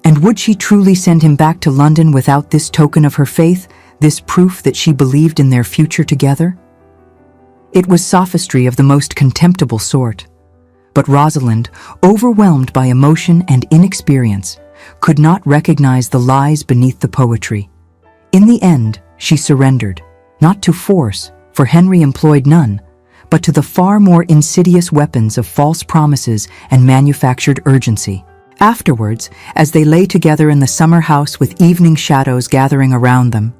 And would she truly send him back to London without this token of her faith, this proof that she believed in their future together? It was sophistry of the most contemptible sort. But Rosalind, overwhelmed by emotion and inexperience, could not recognize the lies beneath the poetry. In the end, she surrendered, not to force, for Henry employed none, but to the far more insidious weapons of false promises and manufactured urgency. Afterwards, as they lay together in the summer house with evening shadows gathering around them,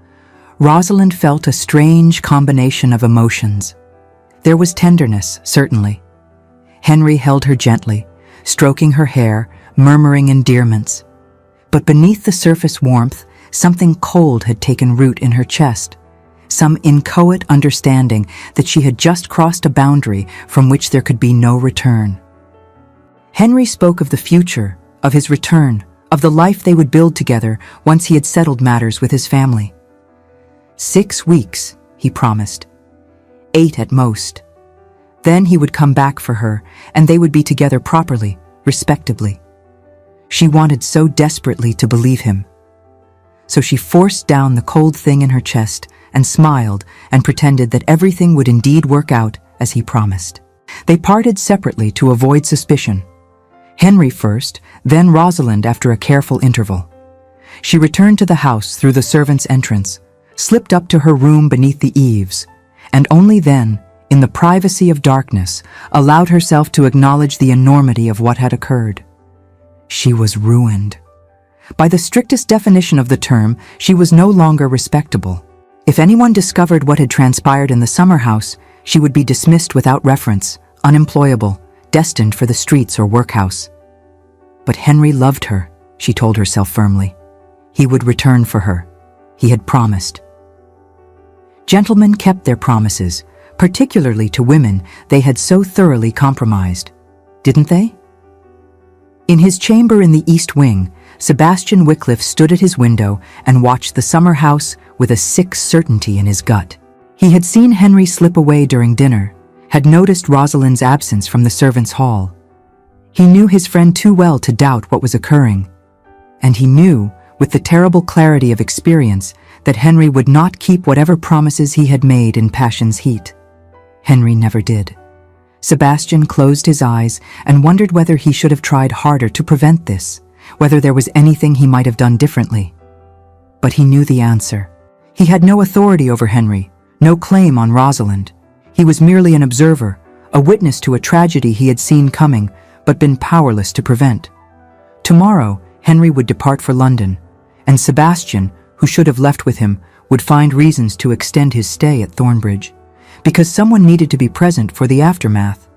Rosalind felt a strange combination of emotions. There was tenderness, certainly. Henry held her gently, stroking her hair, murmuring endearments. But beneath the surface warmth, something cold had taken root in her chest, some inchoate understanding that she had just crossed a boundary from which there could be no return. Henry spoke of the future, of his return, of the life they would build together once he had settled matters with his family. 6 weeks, he promised. 8 at most. Then he would come back for her, and they would be together properly, respectably. She wanted so desperately to believe him. So she forced down the cold thing in her chest and smiled and pretended that everything would indeed work out as he promised. They parted separately to avoid suspicion. Henry first, then Rosalind after a careful interval. She returned to the house through the servants' entrance, slipped up to her room beneath the eaves, and only then, in the privacy of darkness, allowed herself to acknowledge the enormity of what had occurred. She was ruined. By the strictest definition of the term, she was no longer respectable. If anyone discovered what had transpired in the summer house, she would be dismissed without reference, unemployable, destined for the streets or workhouse. But Henry loved her, she told herself firmly. He would return for her. He had promised. Gentlemen kept their promises, particularly to women they had so thoroughly compromised. Didn't they? In his chamber in the East Wing, Sebastian Wickliffe stood at his window and watched the summer house with a sick certainty in his gut. He had seen Henry slip away during dinner, had noticed Rosalind's absence from the servants' hall. He knew his friend too well to doubt what was occurring. And he knew, with the terrible clarity of experience, that Henry would not keep whatever promises he had made in passion's heat. Henry never did. Sebastian closed his eyes and wondered whether he should have tried harder to prevent this, whether there was anything he might have done differently. But he knew the answer. He had no authority over Henry, no claim on Rosalind. He was merely an observer, a witness to a tragedy he had seen coming, but been powerless to prevent. Tomorrow, Henry would depart for London, and Sebastian, who should have left with him, would find reasons to extend his stay at Thornbridge, because someone needed to be present for the aftermath.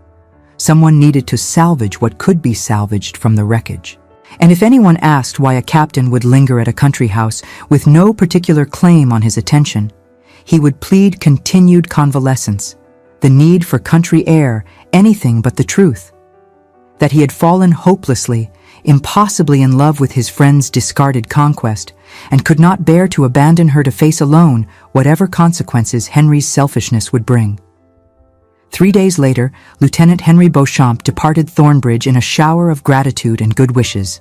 Someone needed to salvage what could be salvaged from the wreckage. And if anyone asked why a captain would linger at a country house with no particular claim on his attention, he would plead continued convalescence, the need for country air, anything but the truth. That he had fallen hopelessly, impossibly in love with his friend's discarded conquest, and could not bear to abandon her to face alone whatever consequences Henry's selfishness would bring. 3 days later, Lieutenant Henry Beauchamp departed Thornbridge in a shower of gratitude and good wishes.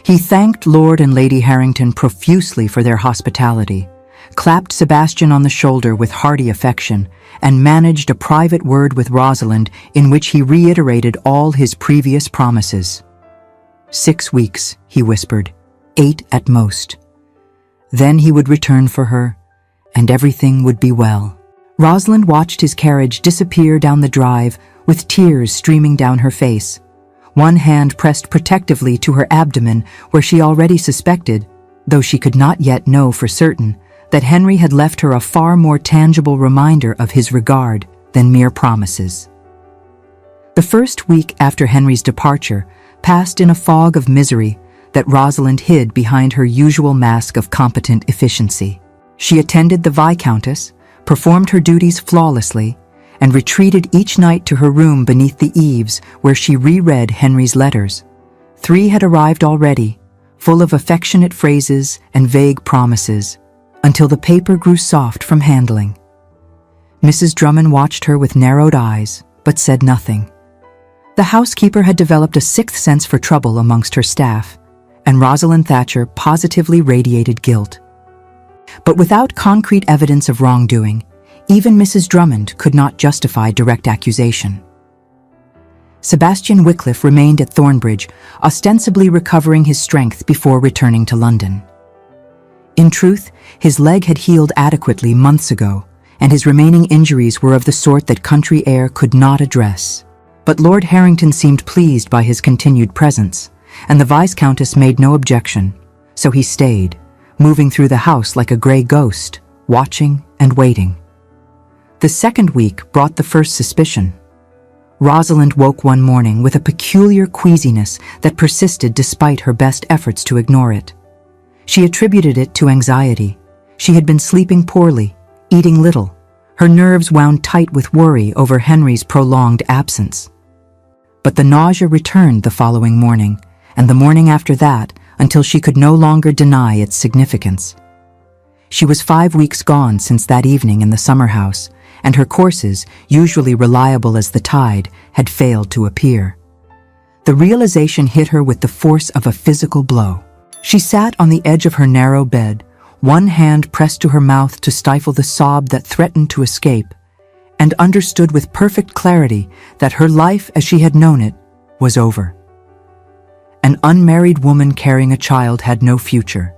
He thanked Lord and Lady Harrington profusely for their hospitality, clapped Sebastian on the shoulder with hearty affection, and managed a private word with Rosalind in which he reiterated all his previous promises. 6 weeks, he whispered, 8 at most. Then he would return for her, and everything would be well. Rosalind watched his carriage disappear down the drive with tears streaming down her face, one hand pressed protectively to her abdomen where she already suspected, though she could not yet know for certain, that Henry had left her a far more tangible reminder of his regard than mere promises. The first week after Henry's departure passed in a fog of misery that Rosalind hid behind her usual mask of competent efficiency. She attended the Viscountess, performed her duties flawlessly, and retreated each night to her room beneath the eaves where she reread Henry's letters. 3 had arrived already, full of affectionate phrases and vague promises, until the paper grew soft from handling. Mrs. Drummond watched her with narrowed eyes, but said nothing. The housekeeper had developed a sixth sense for trouble amongst her staff, and Rosalind Thatcher positively radiated guilt. But without concrete evidence of wrongdoing, even Mrs. Drummond could not justify direct accusation. Sebastian Wickliffe remained at Thornbridge, ostensibly recovering his strength before returning to London. In truth, his leg had healed adequately months ago, and his remaining injuries were of the sort that country air could not address. But Lord Harrington seemed pleased by his continued presence, and the Viscountess made no objection, so he stayed, moving through the house like a grey ghost, watching and waiting. The second week brought the first suspicion. Rosalind woke one morning with a peculiar queasiness that persisted despite her best efforts to ignore it. She attributed it to anxiety. She had been sleeping poorly, eating little, her nerves wound tight with worry over Henry's prolonged absence. But the nausea returned the following morning, and the morning after that, until she could no longer deny its significance. She was 5 weeks gone since that evening in the summer house, and her courses, usually reliable as the tide, had failed to appear. The realization hit her with the force of a physical blow. She sat on the edge of her narrow bed, one hand pressed to her mouth to stifle the sob that threatened to escape, and understood with perfect clarity that her life as she had known it was over. An unmarried woman carrying a child had no future.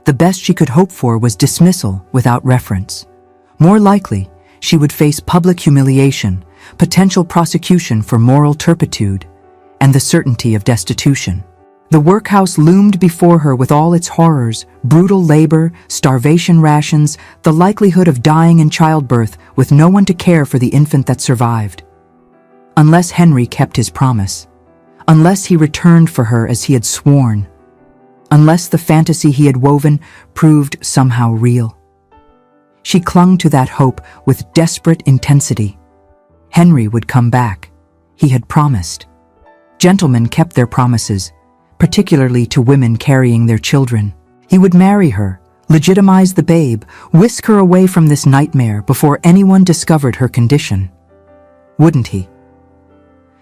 The best she could hope for was dismissal without reference. More likely, she would face public humiliation, potential prosecution for moral turpitude, and the certainty of destitution. The workhouse loomed before her with all its horrors: brutal labor, starvation rations, the likelihood of dying in childbirth with no one to care for the infant that survived. Unless Henry kept his promise, unless he returned for her as he had sworn, unless the fantasy he had woven proved somehow real. She clung to that hope with desperate intensity. Henry would come back. He had promised. Gentlemen kept their promises, particularly to women carrying their children. He would marry her, legitimize the babe, whisk her away from this nightmare before anyone discovered her condition. Wouldn't he?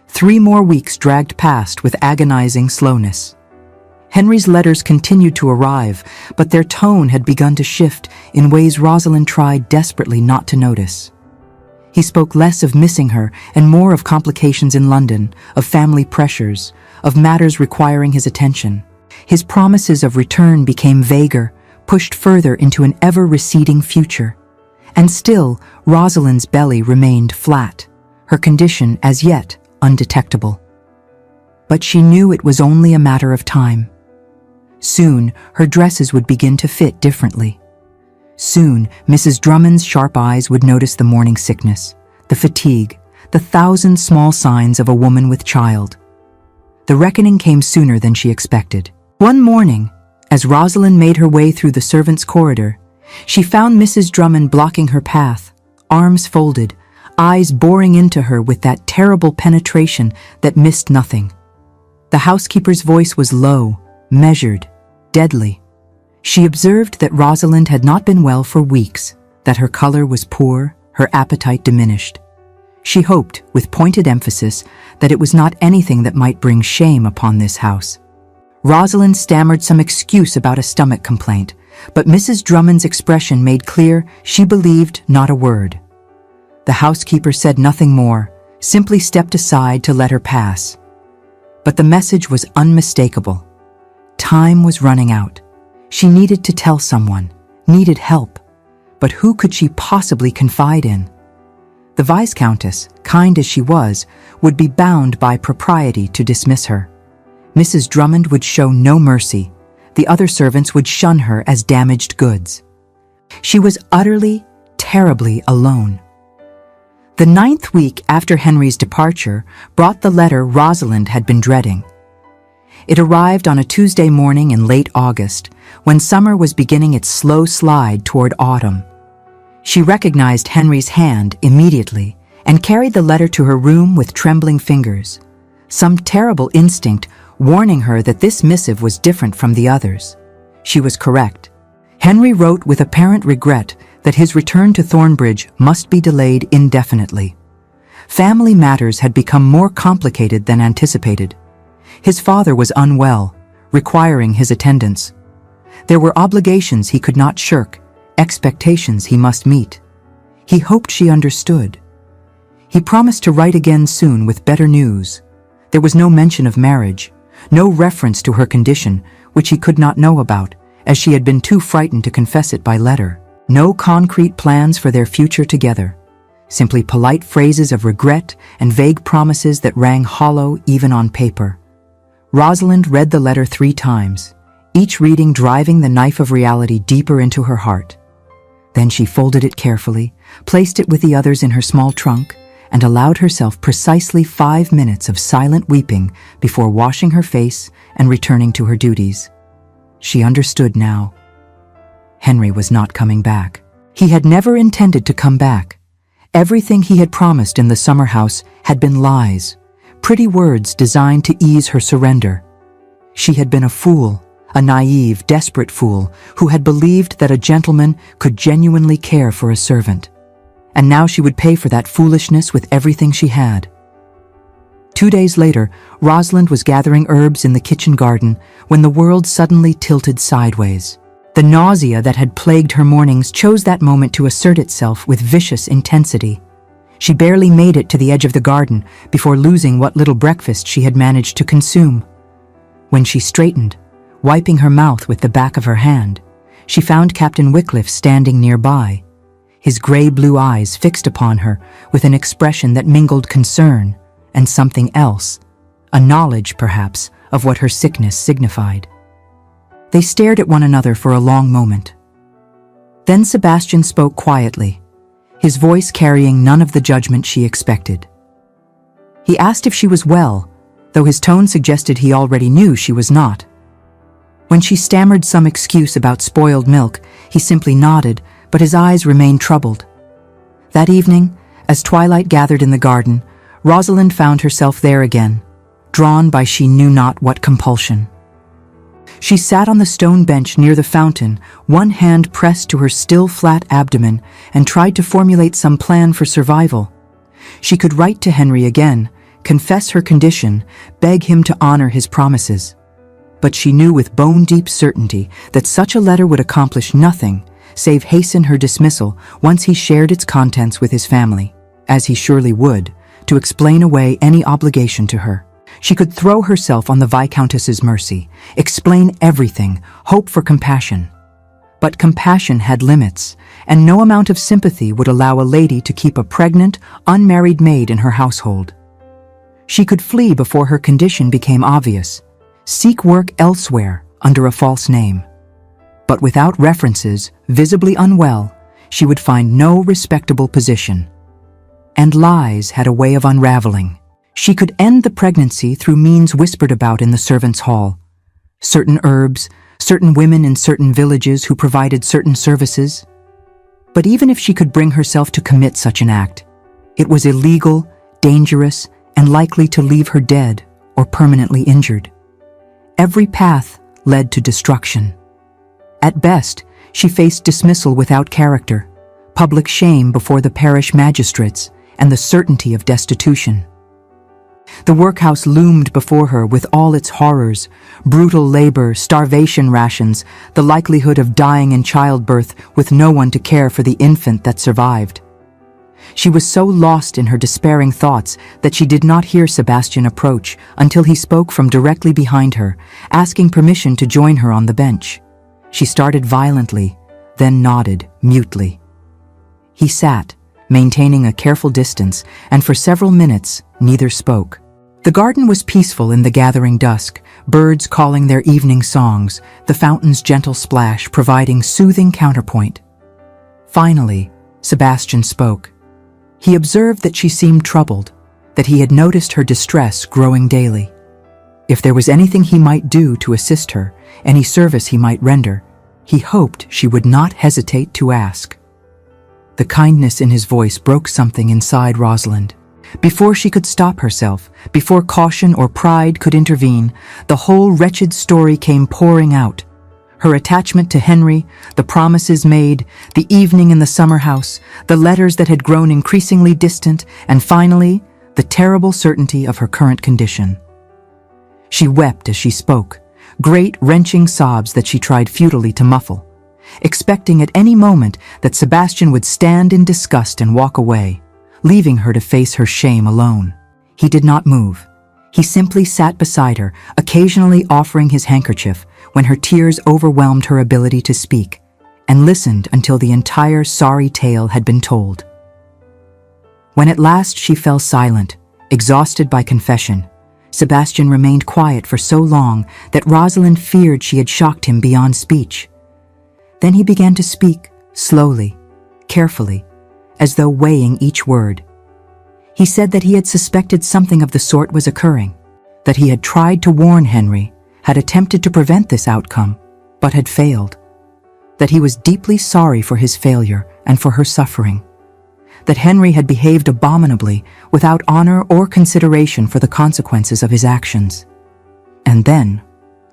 3 more weeks dragged past with agonizing slowness. Henry's letters continued to arrive, but their tone had begun to shift in ways Rosalind tried desperately not to notice. He spoke less of missing her and more of complications in London, of family pressures, of matters requiring his attention. His promises of return became vaguer, pushed further into an ever-receding future. And still, Rosalind's belly remained flat, her condition as yet undetectable. But she knew it was only a matter of time. Soon, her dresses would begin to fit differently. Soon, Mrs. Drummond's sharp eyes would notice the morning sickness, the fatigue, the thousand small signs of a woman with child. The reckoning came sooner than she expected. One morning, as Rosalind made her way through the servants' corridor, she found Mrs. Drummond blocking her path, arms folded, eyes boring into her with that terrible penetration that missed nothing. The housekeeper's voice was low, measured, deadly. She observed that Rosalind had not been well for weeks, that her color was poor, her appetite diminished. She hoped, with pointed emphasis, that it was not anything that might bring shame upon this house. Rosalind stammered some excuse about a stomach complaint, but Mrs. Drummond's expression made clear she believed not a word. The housekeeper said nothing more, simply stepped aside to let her pass. But the message was unmistakable. Time was running out. She needed to tell someone, needed help. But who could she possibly confide in? The Viscountess, kind as she was, would be bound by propriety to dismiss her. Mrs. Drummond would show no mercy. The other servants would shun her as damaged goods. She was utterly, terribly alone. The 9th week after Henry's departure brought the letter Rosalind had been dreading. It arrived on a Tuesday morning in late August, when summer was beginning its slow slide toward autumn. She recognized Henry's hand immediately and carried the letter to her room with trembling fingers, some terrible instinct warning her that this missive was different from the others. She was correct. Henry wrote with apparent regret that his return to Thornbridge must be delayed indefinitely. Family matters had become more complicated than anticipated. His father was unwell, requiring his attendance. There were obligations he could not shirk, expectations he must meet. He hoped she understood. He promised to write again soon with better news. There was no mention of marriage, no reference to her condition, which he could not know about, as she had been too frightened to confess it by letter. No concrete plans for their future together, simply polite phrases of regret and vague promises that rang hollow even on paper. Rosalind read the letter 3 times, each reading driving the knife of reality deeper into her heart. Then she folded it carefully, placed it with the others in her small trunk, and allowed herself precisely 5 minutes of silent weeping before washing her face and returning to her duties. She understood now. Henry was not coming back. He had never intended to come back. Everything he had promised in the summer house had been lies, pretty words designed to ease her surrender. She had been a fool, a naive, desperate fool who had believed that a gentleman could genuinely care for a servant. And now she would pay for that foolishness with everything she had. 2 days later, Rosalind was gathering herbs in the kitchen garden when the world suddenly tilted sideways. The nausea that had plagued her mornings chose that moment to assert itself with vicious intensity. She barely made it to the edge of the garden before losing what little breakfast she had managed to consume. When she straightened, wiping her mouth with the back of her hand, she found Captain Wycliffe standing nearby, his gray-blue eyes fixed upon her with an expression that mingled concern and something else, a knowledge, perhaps, of what her sickness signified. They stared at one another for a long moment. Then Sebastian spoke quietly, his voice carrying none of the judgment she expected. He asked if she was well, though his tone suggested he already knew she was not. When she stammered some excuse about spoiled milk, he simply nodded, but his eyes remained troubled. That evening, as twilight gathered in the garden, Rosalind found herself there again, drawn by she knew not what compulsion. She sat on the stone bench near the fountain, one hand pressed to her still flat abdomen, and tried to formulate some plan for survival. She could write to Henry again, confess her condition, beg him to honor his promises. But she knew with bone-deep certainty that such a letter would accomplish nothing save hasten her dismissal once he shared its contents with his family, as he surely would, to explain away any obligation to her. She could throw herself on the Viscountess's mercy, explain everything, hope for compassion. But compassion had limits, and no amount of sympathy would allow a lady to keep a pregnant, unmarried maid in her household. She could flee before her condition became obvious, seek work elsewhere under a false name. But without references, visibly unwell, she would find no respectable position. And lies had a way of unraveling. She could end the pregnancy through means whispered about in the servants' hall. Certain herbs, certain women in certain villages who provided certain services. But even if she could bring herself to commit such an act, it was illegal, dangerous, and likely to leave her dead or permanently injured. Every path led to destruction. At best, she faced dismissal without character, public shame before the parish magistrates, and the certainty of destitution. The workhouse loomed before her with all its horrors: brutal labor, starvation rations, the likelihood of dying in childbirth with no one to care for the infant that survived. She was so lost in her despairing thoughts that she did not hear Sebastian approach until he spoke from directly behind her, asking permission to join her on the bench. She started violently, then nodded mutely. He sat, maintaining a careful distance, and for several minutes neither spoke. The garden was peaceful in the gathering dusk, birds calling their evening songs, the fountain's gentle splash providing soothing counterpoint. Finally, Sebastian spoke. He observed that she seemed troubled, that he had noticed her distress growing daily. If there was anything he might do to assist her, any service he might render, he hoped she would not hesitate to ask. The kindness in his voice broke something inside Rosalind. Before she could stop herself, before caution or pride could intervene, the whole wretched story came pouring out. Her attachment to Henry, the promises made, the evening in the summer house, the letters that had grown increasingly distant, and finally, the terrible certainty of her current condition. She wept as she spoke, great wrenching sobs that she tried futilely to muffle, expecting at any moment that Sebastian would stand in disgust and walk away, leaving her to face her shame alone. He did not move. He simply sat beside her, occasionally offering his handkerchief when her tears overwhelmed her ability to speak, and listened until the entire sorry tale had been told. When at last she fell silent, exhausted by confession, Sebastian remained quiet for so long that Rosalind feared she had shocked him beyond speech. Then he began to speak, slowly, carefully, as though weighing each word. He said that he had suspected something of the sort was occurring, that he had tried to warn Henry, had attempted to prevent this outcome, but had failed, that he was deeply sorry for his failure and for her suffering, that Henry had behaved abominably without honor or consideration for the consequences of his actions. And then,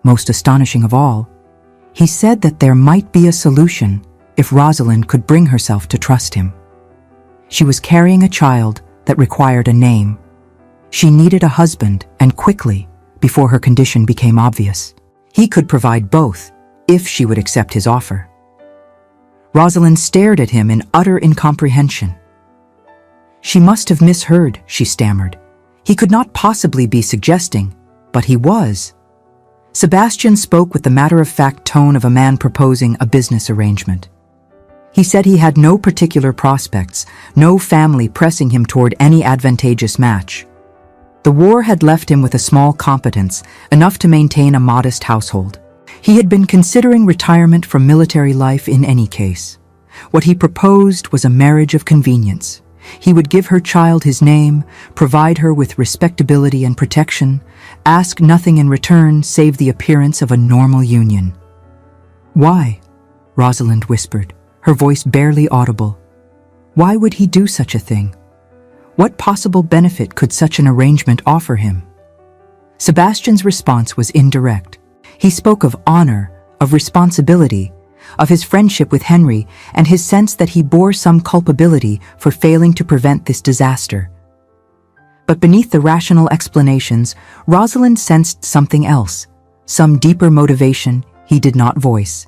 most astonishing of all, he said that there might be a solution if Rosalind could bring herself to trust him. She was carrying a child that required a name. She needed a husband, and quickly, before her condition became obvious. He could provide both, if she would accept his offer. Rosalind stared at him in utter incomprehension. She must have misheard, she stammered. He could not possibly be suggesting, but he was. Sebastian spoke with the matter-of-fact tone of a man proposing a business arrangement. He said he had no particular prospects, no family pressing him toward any advantageous match. The war had left him with a small competence, enough to maintain a modest household. He had been considering retirement from military life in any case. What he proposed was a marriage of convenience. He would give her child his name, provide her with respectability and protection, ask nothing in return save the appearance of a normal union. "Why?" Rosalind whispered, her voice barely audible. Why would he do such a thing? What possible benefit could such an arrangement offer him? Sebastian's response was indirect. He spoke of honor, of responsibility, of his friendship with Henry, and his sense that he bore some culpability for failing to prevent this disaster. But beneath the rational explanations, Rosalind sensed something else, some deeper motivation he did not voice.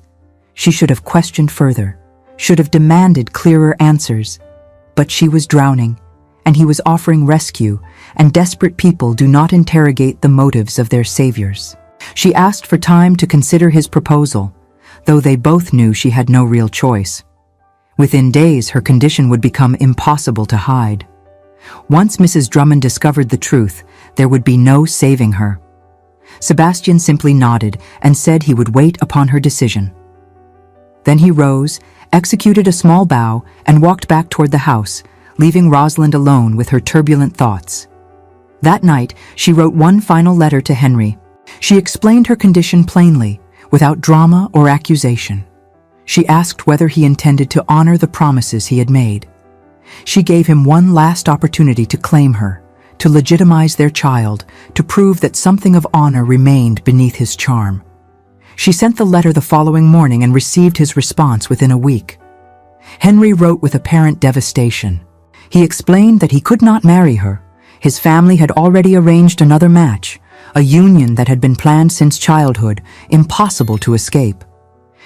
She should have questioned further, should have demanded clearer answers. But she was drowning, and he was offering rescue, and desperate people do not interrogate the motives of their saviors. She asked for time to consider his proposal, though they both knew she had no real choice. Within days, her condition would become impossible to hide. Once Mrs. Drummond discovered the truth, there would be no saving her. Sebastian simply nodded and said he would wait upon her decision. Then he rose, executed a small bow, and walked back toward the house, leaving Rosalind alone with her turbulent thoughts. That night, she wrote one final letter to Henry. She explained her condition plainly, without drama or accusation. She asked whether he intended to honor the promises he had made. She gave him one last opportunity to claim her, to legitimize their child, to prove that something of honor remained beneath his charm. She sent the letter the following morning and received his response within a week. Henry wrote with apparent devastation. He explained that he could not marry her. His family had already arranged another match, a union that had been planned since childhood, impossible to escape.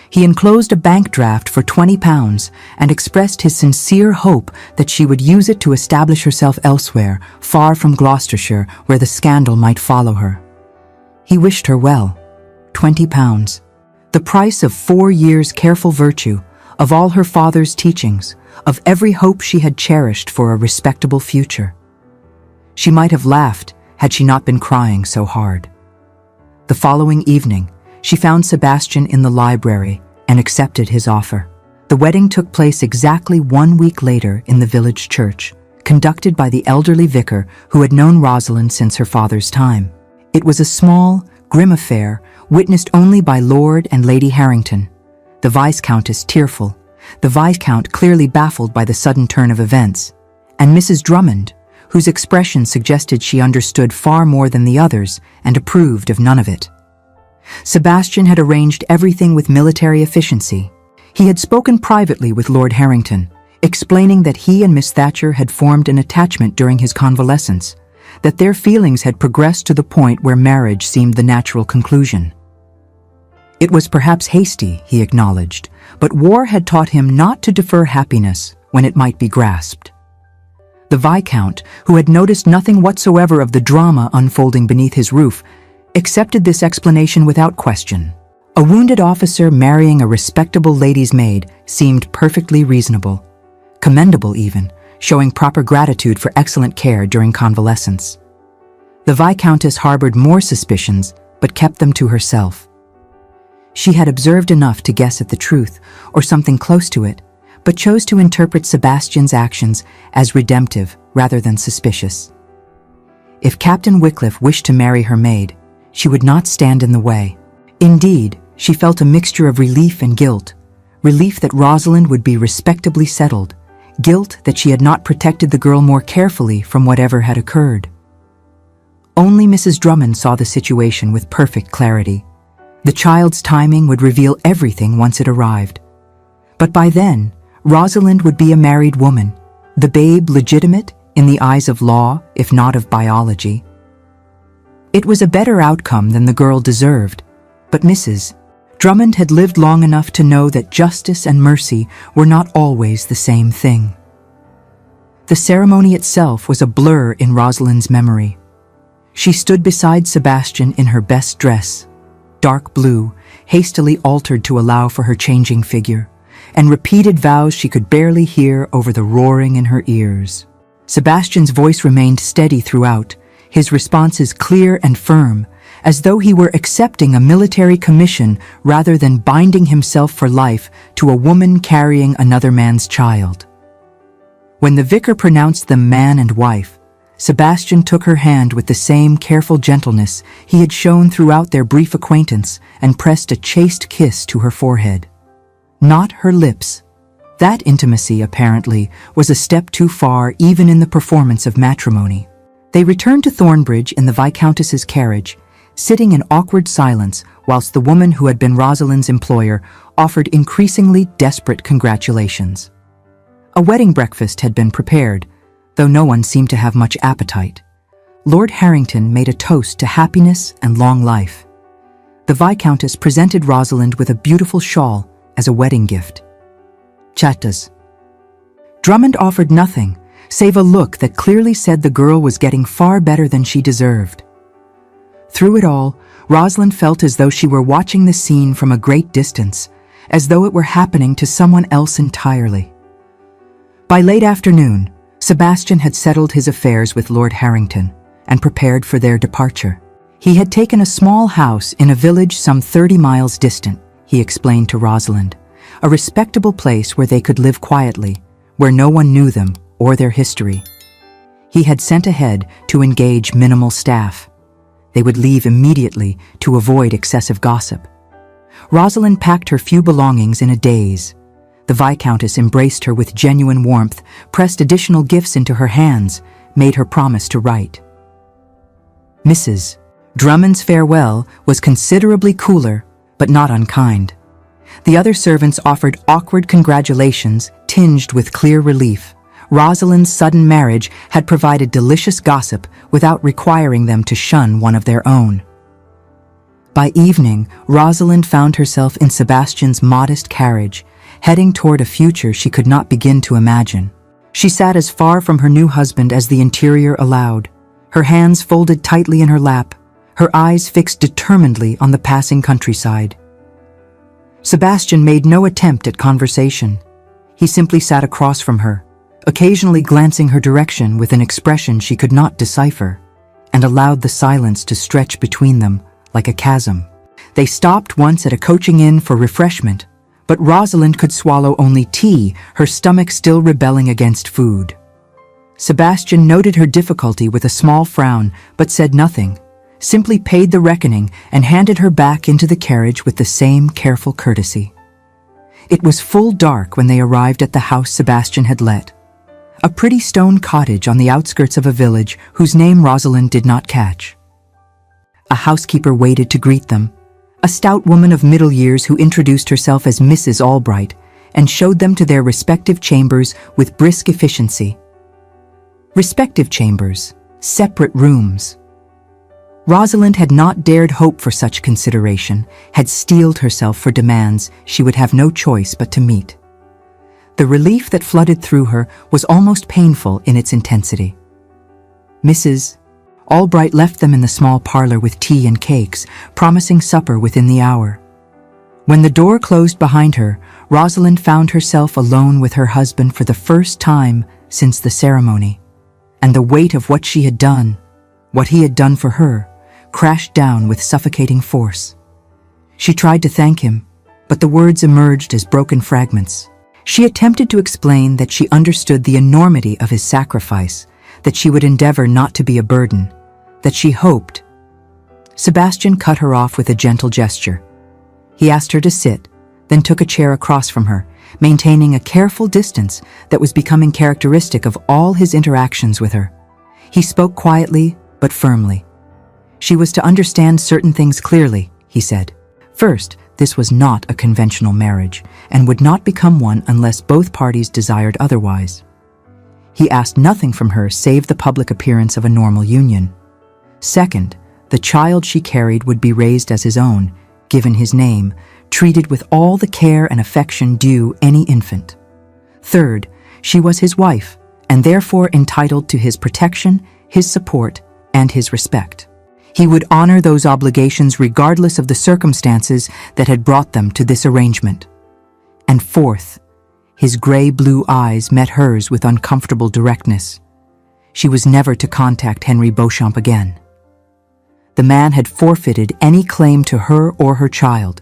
He enclosed a bank draft for £20 and expressed his sincere hope that she would use it to establish herself elsewhere, far from Gloucestershire, where the scandal might follow her. He wished her well. £20. The price of 4 years' careful virtue, of all her father's teachings, of every hope she had cherished for a respectable future. She might have laughed had she not been crying so hard. The following evening, she found Sebastian in the library and accepted his offer. The wedding took place exactly 1 week later in the village church, conducted by the elderly vicar who had known Rosalind since her father's time. It was a small, grim affair, witnessed only by Lord and Lady Harrington, the Viscountess tearful, the Viscount clearly baffled by the sudden turn of events, and Mrs. Drummond, whose expression suggested she understood far more than the others and approved of none of it. Sebastian had arranged everything with military efficiency. He had spoken privately with Lord Harrington, explaining that he and Miss Thatcher had formed an attachment during his convalescence, that their feelings had progressed to the point where marriage seemed the natural conclusion. It was perhaps hasty, he acknowledged, but war had taught him not to defer happiness when it might be grasped. The Viscount, who had noticed nothing whatsoever of the drama unfolding beneath his roof, accepted this explanation without question. A wounded officer marrying a respectable lady's maid seemed perfectly reasonable, commendable even, showing proper gratitude for excellent care during convalescence. The Viscountess harbored more suspicions, but kept them to herself. She had observed enough to guess at the truth, or something close to it, but chose to interpret Sebastian's actions as redemptive rather than suspicious. If Captain Wickliffe wished to marry her maid, she would not stand in the way. Indeed, she felt a mixture of relief and guilt. Relief that Rosalind would be respectably settled, guilt that she had not protected the girl more carefully from whatever had occurred. Only Mrs. Drummond saw the situation with perfect clarity. The child's timing would reveal everything once it arrived. But by then, Rosalind would be a married woman, the babe legitimate in the eyes of law, if not of biology. It was a better outcome than the girl deserved, but Mrs. Drummond had lived long enough to know that justice and mercy were not always the same thing. The ceremony itself was a blur in Rosalind's memory. She stood beside Sebastian in her best dress, dark blue, hastily altered to allow for her changing figure, and repeated vows she could barely hear over the roaring in her ears. Sebastian's voice remained steady throughout, his responses clear and firm, as though he were accepting a military commission rather than binding himself for life to a woman carrying another man's child. When the vicar pronounced them man and wife, Sebastian took her hand with the same careful gentleness he had shown throughout their brief acquaintance and pressed a chaste kiss to her forehead. Not her lips. That intimacy, apparently, was a step too far even in the performance of matrimony. They returned to Thornbridge in the Viscountess's carriage, sitting in awkward silence whilst the woman who had been Rosalind's employer offered increasingly desperate congratulations. A wedding breakfast had been prepared, though no one seemed to have much appetite. Lord Harrington made a toast to happiness and long life. The Viscountess presented Rosalind with a beautiful shawl as a wedding gift. Chattas. Drummond offered nothing, save a look that clearly said the girl was getting far better than she deserved. Through it all, Rosalind felt as though she were watching the scene from a great distance, as though it were happening to someone else entirely. By late afternoon, Sebastian had settled his affairs with Lord Harrington and prepared for their departure. He had taken a small house in a village some 30 miles distant, he explained to Rosalind, a respectable place where they could live quietly, where no one knew them or their history. He had sent ahead to engage minimal staff. They would leave immediately to avoid excessive gossip. Rosalind packed her few belongings in a daze. The Viscountess embraced her with genuine warmth, pressed additional gifts into her hands, made her promise to write. Mrs. Drummond's farewell was considerably cooler, but not unkind. The other servants offered awkward congratulations, tinged with clear relief. Rosalind's sudden marriage had provided delicious gossip without requiring them to shun one of their own. By evening, Rosalind found herself in Sebastian's modest carriage, heading toward a future she could not begin to imagine. She sat as far from her new husband as the interior allowed, her hands folded tightly in her lap, her eyes fixed determinedly on the passing countryside. Sebastian made no attempt at conversation. He simply sat across from her, occasionally glancing her direction with an expression she could not decipher, and allowed the silence to stretch between them like a chasm. They stopped once at a coaching inn for refreshment, but Rosalind could swallow only tea, her stomach still rebelling against food. Sebastian noted her difficulty with a small frown, but said nothing, simply paid the reckoning and handed her back into the carriage with the same careful courtesy. It was full dark when they arrived at the house Sebastian had let, a pretty stone cottage on the outskirts of a village whose name Rosalind did not catch. A housekeeper waited to greet them, a stout woman of middle years who introduced herself as Mrs. Albright and showed them to their respective chambers with brisk efficiency. Respective chambers, separate rooms. Rosalind had not dared hope for such consideration, had steeled herself for demands she would have no choice but to meet. The relief that flooded through her was almost painful in its intensity. Mrs. Albright left them in the small parlor with tea and cakes, promising supper within the hour. When the door closed behind her, Rosalind found herself alone with her husband for the first time since the ceremony, and the weight of what she had done, what he had done for her, crashed down with suffocating force. She tried to thank him, but the words emerged as broken fragments. She attempted to explain that she understood the enormity of his sacrifice, that she would endeavor not to be a burden, that she hoped. Sebastian cut her off with a gentle gesture. He asked her to sit, then took a chair across from her, maintaining a careful distance that was becoming characteristic of all his interactions with her. He spoke quietly, but firmly. She was to understand certain things clearly, he said. First, this was not a conventional marriage, and would not become one unless both parties desired otherwise. He asked nothing from her save the public appearance of a normal union. Second, the child she carried would be raised as his own, given his name, treated with all the care and affection due any infant. Third, she was his wife, and therefore entitled to his protection, his support, and his respect. He would honor those obligations regardless of the circumstances that had brought them to this arrangement. And fourth, his gray-blue eyes met hers with uncomfortable directness. She was never to contact Henry Beauchamp again. The man had forfeited any claim to her or her child.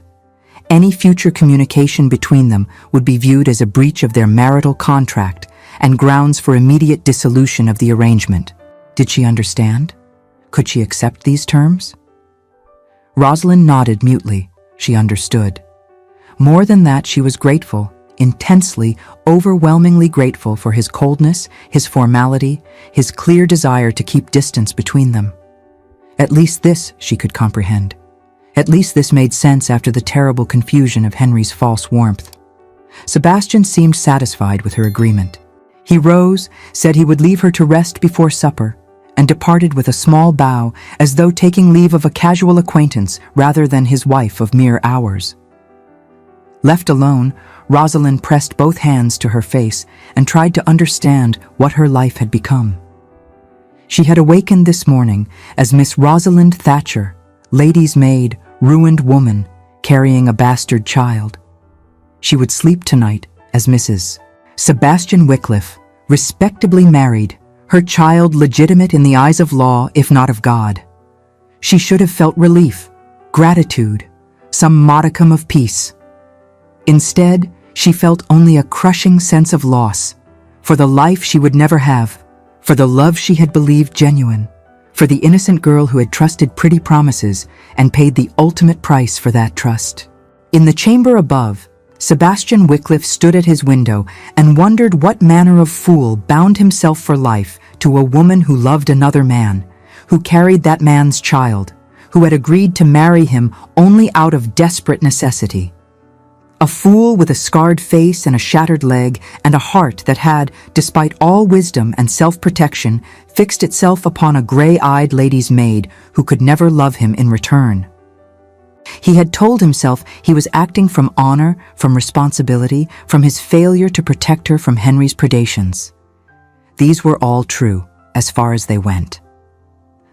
Any future communication between them would be viewed as a breach of their marital contract and grounds for immediate dissolution of the arrangement. Did she understand? Could she accept these terms? Rosalind nodded mutely. She understood. More than that, she was grateful, intensely, overwhelmingly grateful for his coldness, his formality, his clear desire to keep distance between them. At least this she could comprehend. At least this made sense after the terrible confusion of Henry's false warmth. Sebastian seemed satisfied with her agreement. He rose, said he would leave her to rest before supper, and departed with a small bow as though taking leave of a casual acquaintance rather than his wife of mere hours. Left alone, Rosalind pressed both hands to her face and tried to understand what her life had become. She had awakened this morning as Miss Rosalind Thatcher, lady's maid, ruined woman, carrying a bastard child. She would sleep tonight as Mrs. Sebastian Wycliffe, respectably married, her child legitimate in the eyes of law, if not of God. She should have felt relief, gratitude, some modicum of peace. Instead, she felt only a crushing sense of loss, for the life she would never have, for the love she had believed genuine, for the innocent girl who had trusted pretty promises and paid the ultimate price for that trust. In the chamber above, Sebastian Wycliffe stood at his window and wondered what manner of fool bound himself for life to a woman who loved another man, who carried that man's child, who had agreed to marry him only out of desperate necessity. A fool with a scarred face and a shattered leg and a heart that had, despite all wisdom and self-protection, fixed itself upon a gray-eyed lady's maid who could never love him in return. He had told himself he was acting from honor, from responsibility, from his failure to protect her from Henry's predations. These were all true, as far as they went.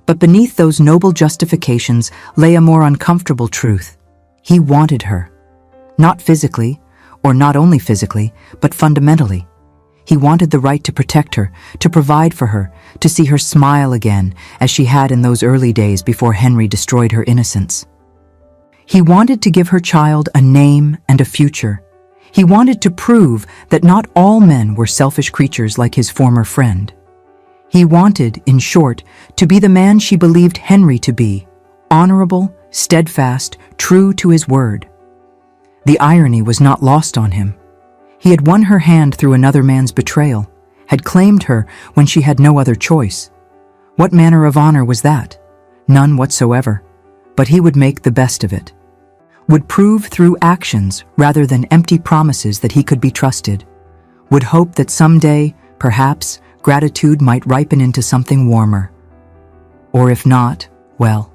But beneath those noble justifications lay a more uncomfortable truth. He wanted her. Not physically, or not only physically, but fundamentally. He wanted the right to protect her, to provide for her, to see her smile again, as she had in those early days before Henry destroyed her innocence. He wanted to give her child a name and a future. He wanted to prove that not all men were selfish creatures like his former friend. He wanted, in short, to be the man she believed Henry to be, honorable, steadfast, true to his word. The irony was not lost on him. He had won her hand through another man's betrayal, had claimed her when she had no other choice. What manner of honor was that? None whatsoever. But he would make the best of it. Would prove through actions rather than empty promises that he could be trusted. Would hope that someday, perhaps, gratitude might ripen into something warmer. Or if not, well.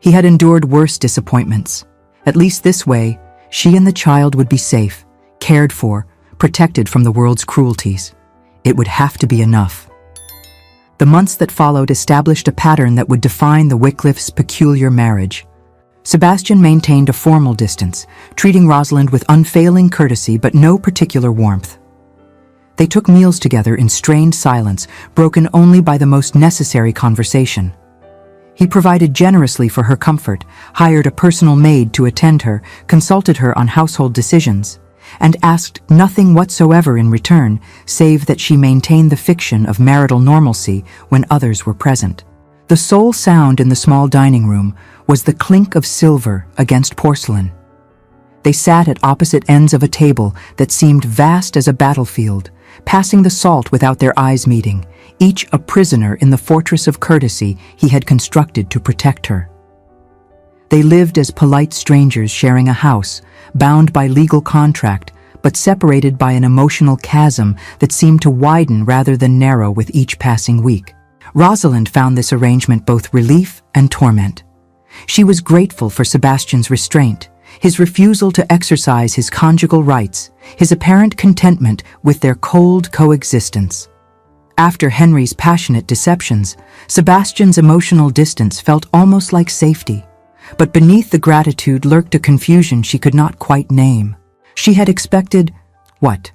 He had endured worse disappointments. At least this way, she and the child would be safe, cared for, protected from the world's cruelties. It would have to be enough. The months that followed established a pattern that would define the Wycliffes' peculiar marriage. Sebastian maintained a formal distance, treating Rosalind with unfailing courtesy but no particular warmth. They took meals together in strained silence, broken only by the most necessary conversation. He provided generously for her comfort, hired a personal maid to attend her, consulted her on household decisions, and asked nothing whatsoever in return, save that she maintain the fiction of marital normalcy when others were present. The sole sound in the small dining room was the clink of silver against porcelain. They sat at opposite ends of a table that seemed vast as a battlefield, passing the salt without their eyes meeting, each a prisoner in the fortress of courtesy he had constructed to protect her. They lived as polite strangers sharing a house, bound by legal contract, but separated by an emotional chasm that seemed to widen rather than narrow with each passing week. Rosalind found this arrangement both relief and torment. She was grateful for Sebastian's restraint, his refusal to exercise his conjugal rights, his apparent contentment with their cold coexistence. After Henry's passionate deceptions, Sebastian's emotional distance felt almost like safety, but beneath the gratitude lurked a confusion she could not quite name. She had expected, what?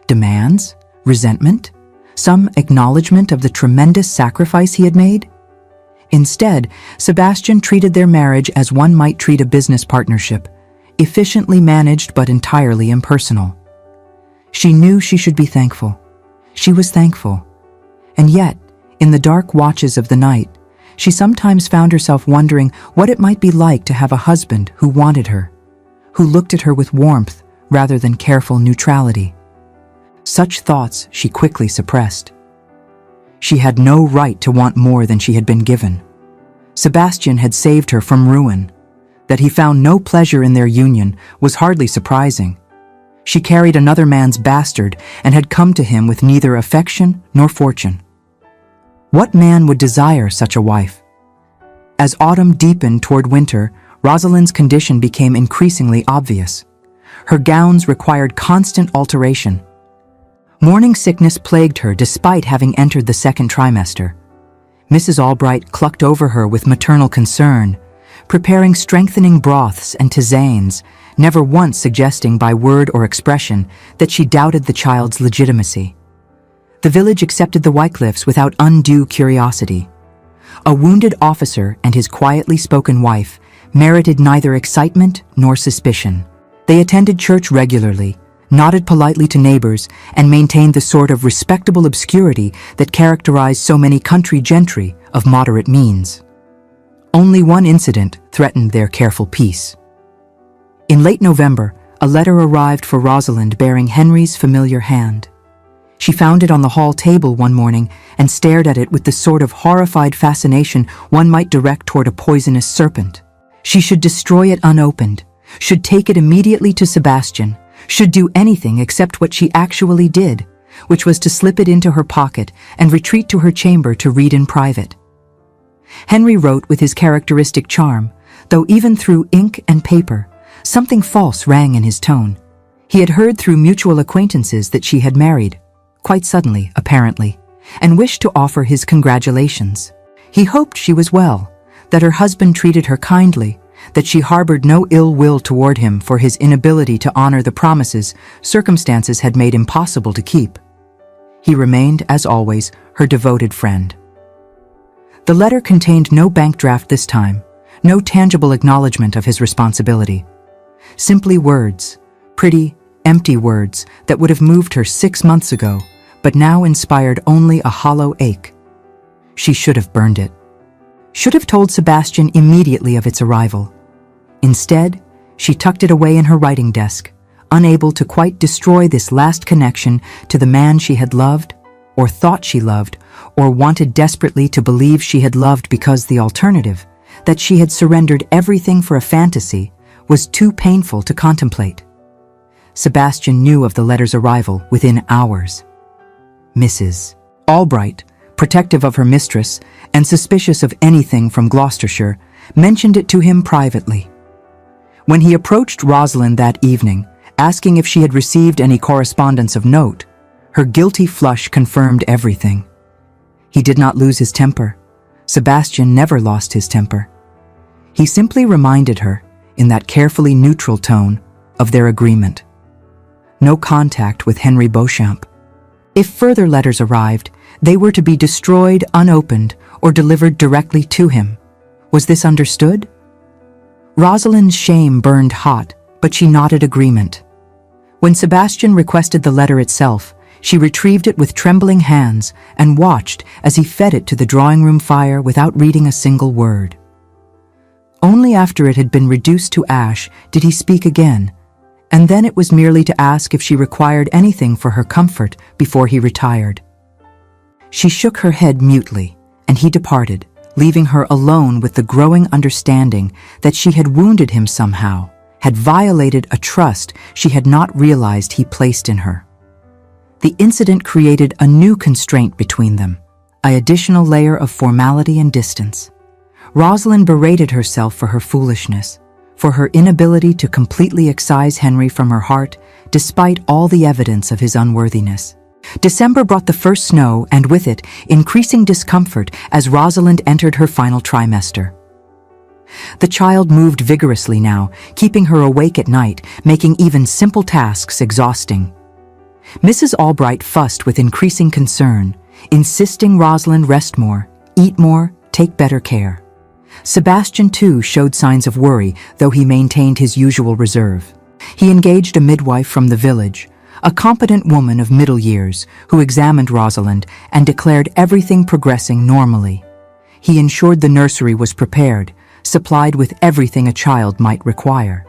Demands? Resentment? Some acknowledgement of the tremendous sacrifice he had made? Instead, Sebastian treated their marriage as one might treat a business partnership, efficiently managed but entirely impersonal. She knew she should be thankful. She was thankful. And yet, in the dark watches of the night, she sometimes found herself wondering what it might be like to have a husband who wanted her, who looked at her with warmth rather than careful neutrality. Such thoughts she quickly suppressed. She had no right to want more than she had been given. Sebastian had saved her from ruin. That he found no pleasure in their union was hardly surprising. She carried another man's bastard and had come to him with neither affection nor fortune. What man would desire such a wife? As autumn deepened toward winter, Rosalind's condition became increasingly obvious. Her gowns required constant alteration. Morning sickness plagued her despite having entered the second trimester. Mrs. Albright clucked over her with maternal concern, preparing strengthening broths and tisanes, never once suggesting by word or expression that she doubted the child's legitimacy. The village accepted the Wycliffes without undue curiosity. A wounded officer and his quietly spoken wife merited neither excitement nor suspicion. They attended church regularly, nodded politely to neighbors, and maintained the sort of respectable obscurity that characterized so many country gentry of moderate means. Only one incident threatened their careful peace. In late November, a letter arrived for Rosalind bearing Henry's familiar hand. She found it on the hall table one morning and stared at it with the sort of horrified fascination one might direct toward a poisonous serpent. She should destroy it unopened, should take it immediately to Sebastian, should do anything except what she actually did, which was to slip it into her pocket and retreat to her chamber to read in private. Henry wrote with his characteristic charm, though even through ink and paper, something false rang in his tone. He had heard through mutual acquaintances that she had married, quite suddenly, apparently, and wished to offer his congratulations. He hoped she was well, that her husband treated her kindly, that she harbored no ill will toward him for his inability to honor the promises circumstances had made impossible to keep. He remained, as always, her devoted friend. The letter contained no bank draft this time, no tangible acknowledgement of his responsibility. Simply words, pretty, empty words that would have moved her 6 months ago, but now inspired only a hollow ache. She should have burned it. Should have told Sebastian immediately of its arrival. Instead, she tucked it away in her writing desk, unable to quite destroy this last connection to the man she had loved, or thought she loved, or wanted desperately to believe she had loved, because the alternative, that she had surrendered everything for a fantasy, was too painful to contemplate. Sebastian knew of the letter's arrival within hours. Mrs. Albright, protective of her mistress and suspicious of anything from Gloucestershire, mentioned it to him privately. When he approached Rosalind that evening, asking if she had received any correspondence of note, her guilty flush confirmed everything. He did not lose his temper. Sebastian never lost his temper. He simply reminded her, in that carefully neutral tone, of their agreement. No contact with Henry Beauchamp. If further letters arrived, they were to be destroyed unopened or delivered directly to him. Was this understood? Rosalind's shame burned hot, but she nodded agreement. When Sebastian requested the letter itself, she retrieved it with trembling hands and watched as he fed it to the drawing-room fire without reading a single word. Only after it had been reduced to ash did he speak again, and then it was merely to ask if she required anything for her comfort before he retired. She shook her head mutely, and he departed, leaving her alone with the growing understanding that she had wounded him somehow, had violated a trust she had not realized he placed in her. The incident created a new constraint between them, an additional layer of formality and distance. Rosalind berated herself for her foolishness, for her inability to completely excise Henry from her heart, despite all the evidence of his unworthiness. December brought the first snow, and with it, increasing discomfort as Rosalind entered her final trimester. The child moved vigorously now, keeping her awake at night, making even simple tasks exhausting. Mrs. Albright fussed with increasing concern, insisting Rosalind rest more, eat more, take better care. Sebastian, too, showed signs of worry, though he maintained his usual reserve. He engaged a midwife from the village, a competent woman of middle years, who examined Rosalind and declared everything progressing normally. He ensured the nursery was prepared, supplied with everything a child might require.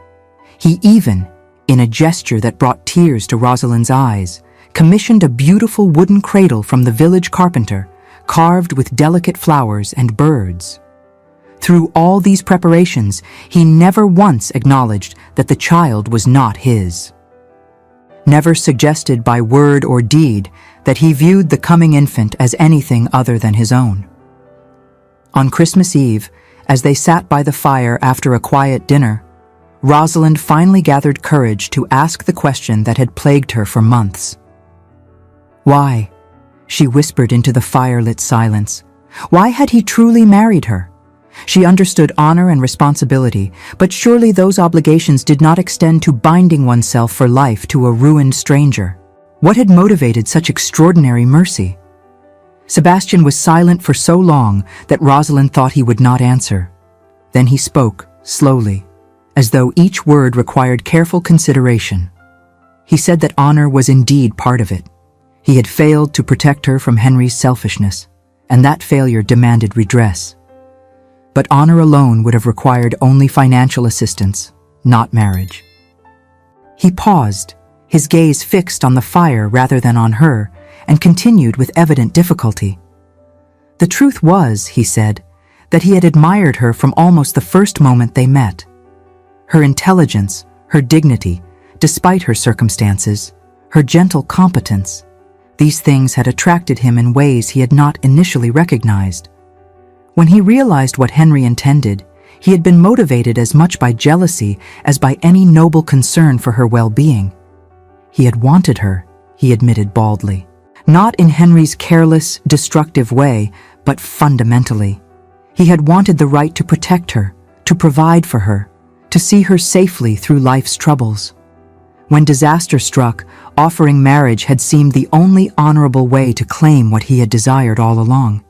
He even, in a gesture that brought tears to Rosalind's eyes, commissioned a beautiful wooden cradle from the village carpenter, carved with delicate flowers and birds. Through all these preparations, he never once acknowledged that the child was not his. Never suggested by word or deed that he viewed the coming infant as anything other than his own. On Christmas Eve, as they sat by the fire after a quiet dinner, Rosalind finally gathered courage to ask the question that had plagued her for months. Why? She whispered into the fire-lit silence. Why had he truly married her? She understood honor and responsibility, but surely those obligations did not extend to binding oneself for life to a ruined stranger. What had motivated such extraordinary mercy? Sebastian was silent for so long that Rosalind thought he would not answer. Then he spoke, slowly. as though each word required careful consideration. He said that honor was indeed part of it. He had failed to protect her from Henry's selfishness, and that failure demanded redress. But honor alone would have required only financial assistance, not marriage. He paused, his gaze fixed on the fire rather than on her, and continued with evident difficulty. The truth was, he said, that he had admired her from almost the first moment they met. Her intelligence, her dignity, despite her circumstances, her gentle competence, these things had attracted him in ways he had not initially recognized. When he realized what Henry intended, he had been motivated as much by jealousy as by any noble concern for her well-being. He had wanted her, he admitted baldly. Not in Henry's careless, destructive way, but fundamentally. He had wanted the right to protect her, to provide for her, to see her safely through life's troubles. When disaster struck, offering marriage had seemed the only honorable way to claim what he had desired all along.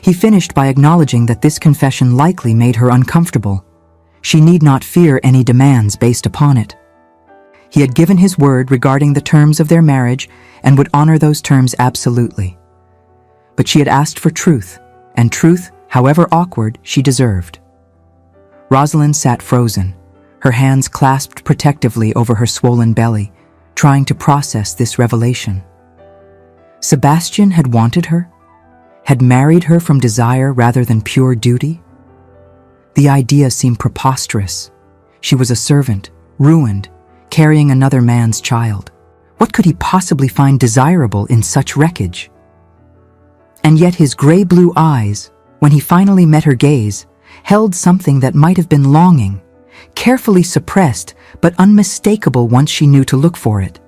He finished by acknowledging that this confession likely made her uncomfortable. She need not fear any demands based upon it. He had given his word regarding the terms of their marriage and would honor those terms absolutely. But she had asked for truth, and truth, however awkward, she deserved. Rosalind sat frozen, her hands clasped protectively over her swollen belly, trying to process this revelation. Sebastian had wanted her? Had married her from desire rather than pure duty? The idea seemed preposterous. She was a servant, ruined, carrying another man's child. What could he possibly find desirable in such wreckage? And yet his gray-blue eyes, when he finally met her gaze, held something that might have been longing, carefully suppressed but unmistakable once she knew to look for it.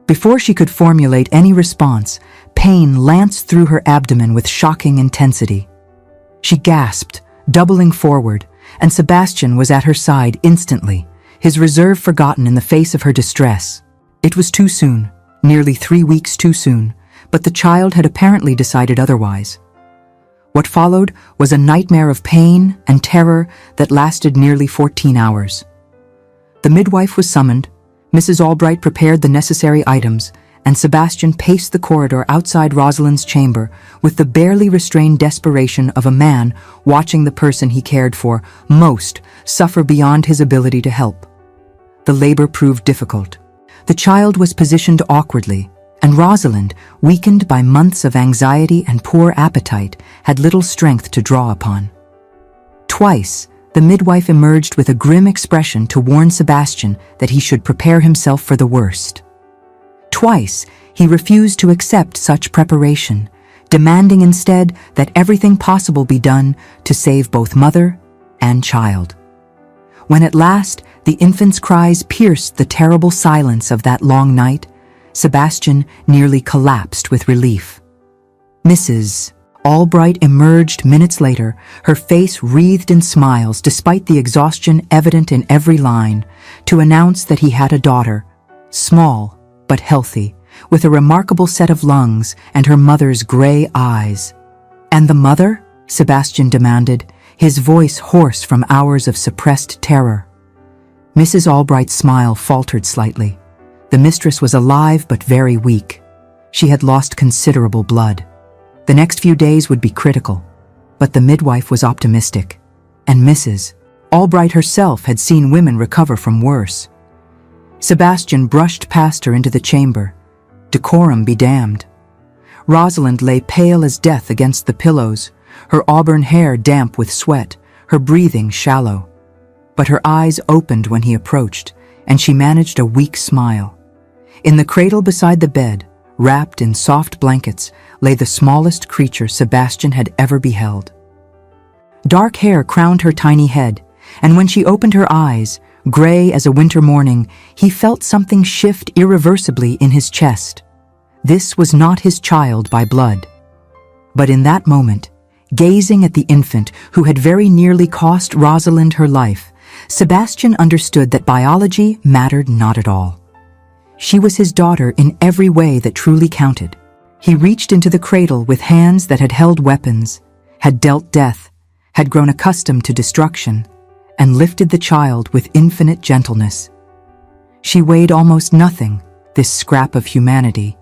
Before she could formulate any response, pain lanced through her abdomen with shocking intensity. She gasped, doubling forward, and Sebastian was at her side instantly, his reserve forgotten in the face of her distress. It was too soon, nearly 3 weeks too soon, but the child had apparently decided otherwise. What followed was a nightmare of pain and terror that lasted nearly 14 hours. The midwife was summoned, Mrs. Albright prepared the necessary items, and Sebastian paced the corridor outside Rosalind's chamber with the barely restrained desperation of a man watching the person he cared for most suffer beyond his ability to help. The labor proved difficult. The child was positioned awkwardly, and Rosalind, weakened by months of anxiety and poor appetite, had little strength to draw upon. Twice, the midwife emerged with a grim expression to warn Sebastian that he should prepare himself for the worst. Twice, he refused to accept such preparation, demanding instead that everything possible be done to save both mother and child. When at last the infant's cries pierced the terrible silence of that long night, Sebastian nearly collapsed with relief. Mrs. Albright emerged minutes later, her face wreathed in smiles despite the exhaustion evident in every line, to announce that he had a daughter, small but healthy, with a remarkable set of lungs and her mother's gray eyes. "And the mother?" Sebastian demanded, his voice hoarse from hours of suppressed terror. Mrs. Albright's smile faltered slightly. The mistress was alive but very weak. She had lost considerable blood. The next few days would be critical, but the midwife was optimistic, and Mrs. Albright herself had seen women recover from worse. Sebastian brushed past her into the chamber. Decorum be damned. Rosalind lay pale as death against the pillows, her auburn hair damp with sweat, her breathing shallow. But her eyes opened when he approached, and she managed a weak smile. In the cradle beside the bed, wrapped in soft blankets, lay the smallest creature Sebastian had ever beheld. Dark hair crowned her tiny head, and when she opened her eyes, gray as a winter morning, he felt something shift irreversibly in his chest. This was not his child by blood. But in that moment, gazing at the infant who had very nearly cost Rosalind her life, Sebastian understood that biology mattered not at all. She was his daughter in every way that truly counted. He reached into the cradle with hands that had held weapons, had dealt death, had grown accustomed to destruction, and lifted the child with infinite gentleness. She weighed almost nothing, this scrap of humanity,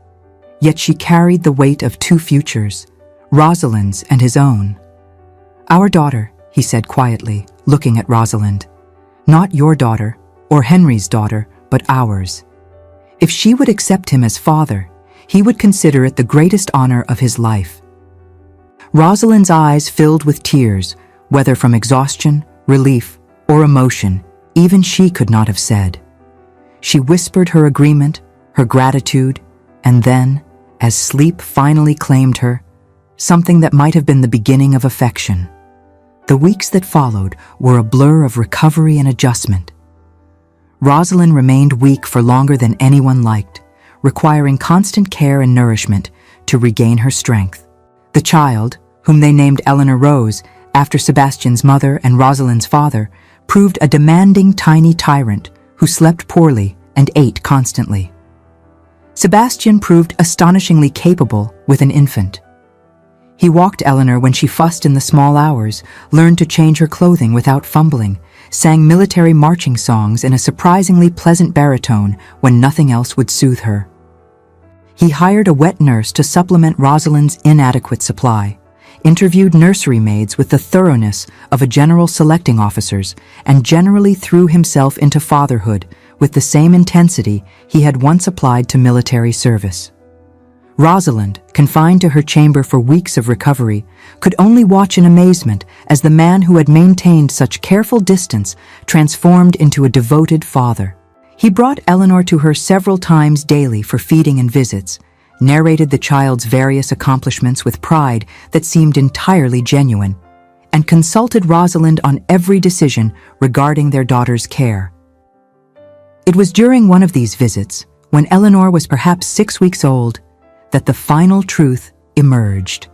yet she carried the weight of two futures, Rosalind's and his own. "Our daughter," he said quietly, looking at Rosalind. "Not your daughter, or Henry's daughter, but ours. If she would accept him as father, he would consider it the greatest honor of his life." Rosalind's eyes filled with tears, whether from exhaustion, relief, or emotion, even she could not have said. She whispered her agreement, her gratitude, and then, as sleep finally claimed her, something that might have been the beginning of affection. The weeks that followed were a blur of recovery and adjustment. Rosalind remained weak for longer than anyone liked, requiring constant care and nourishment to regain her strength. The child, whom they named Eleanor Rose, after Sebastian's mother and Rosalind's father, proved a demanding tiny tyrant who slept poorly and ate constantly. Sebastian proved astonishingly capable with an infant. He walked Eleanor when she fussed in the small hours, learned to change her clothing without fumbling, sang military marching songs in a surprisingly pleasant baritone when nothing else would soothe her. He hired a wet nurse to supplement Rosalind's inadequate supply, interviewed nursery maids with the thoroughness of a general selecting officers, and generally threw himself into fatherhood with the same intensity he had once applied to military service. Rosalind, confined to her chamber for weeks of recovery, could only watch in amazement as the man who had maintained such careful distance transformed into a devoted father. He brought Eleanor to her several times daily for feeding and visits, narrated the child's various accomplishments with pride that seemed entirely genuine, and consulted Rosalind on every decision regarding their daughter's care. It was during one of these visits, when Eleanor was perhaps 6 weeks old, that the final truth emerged.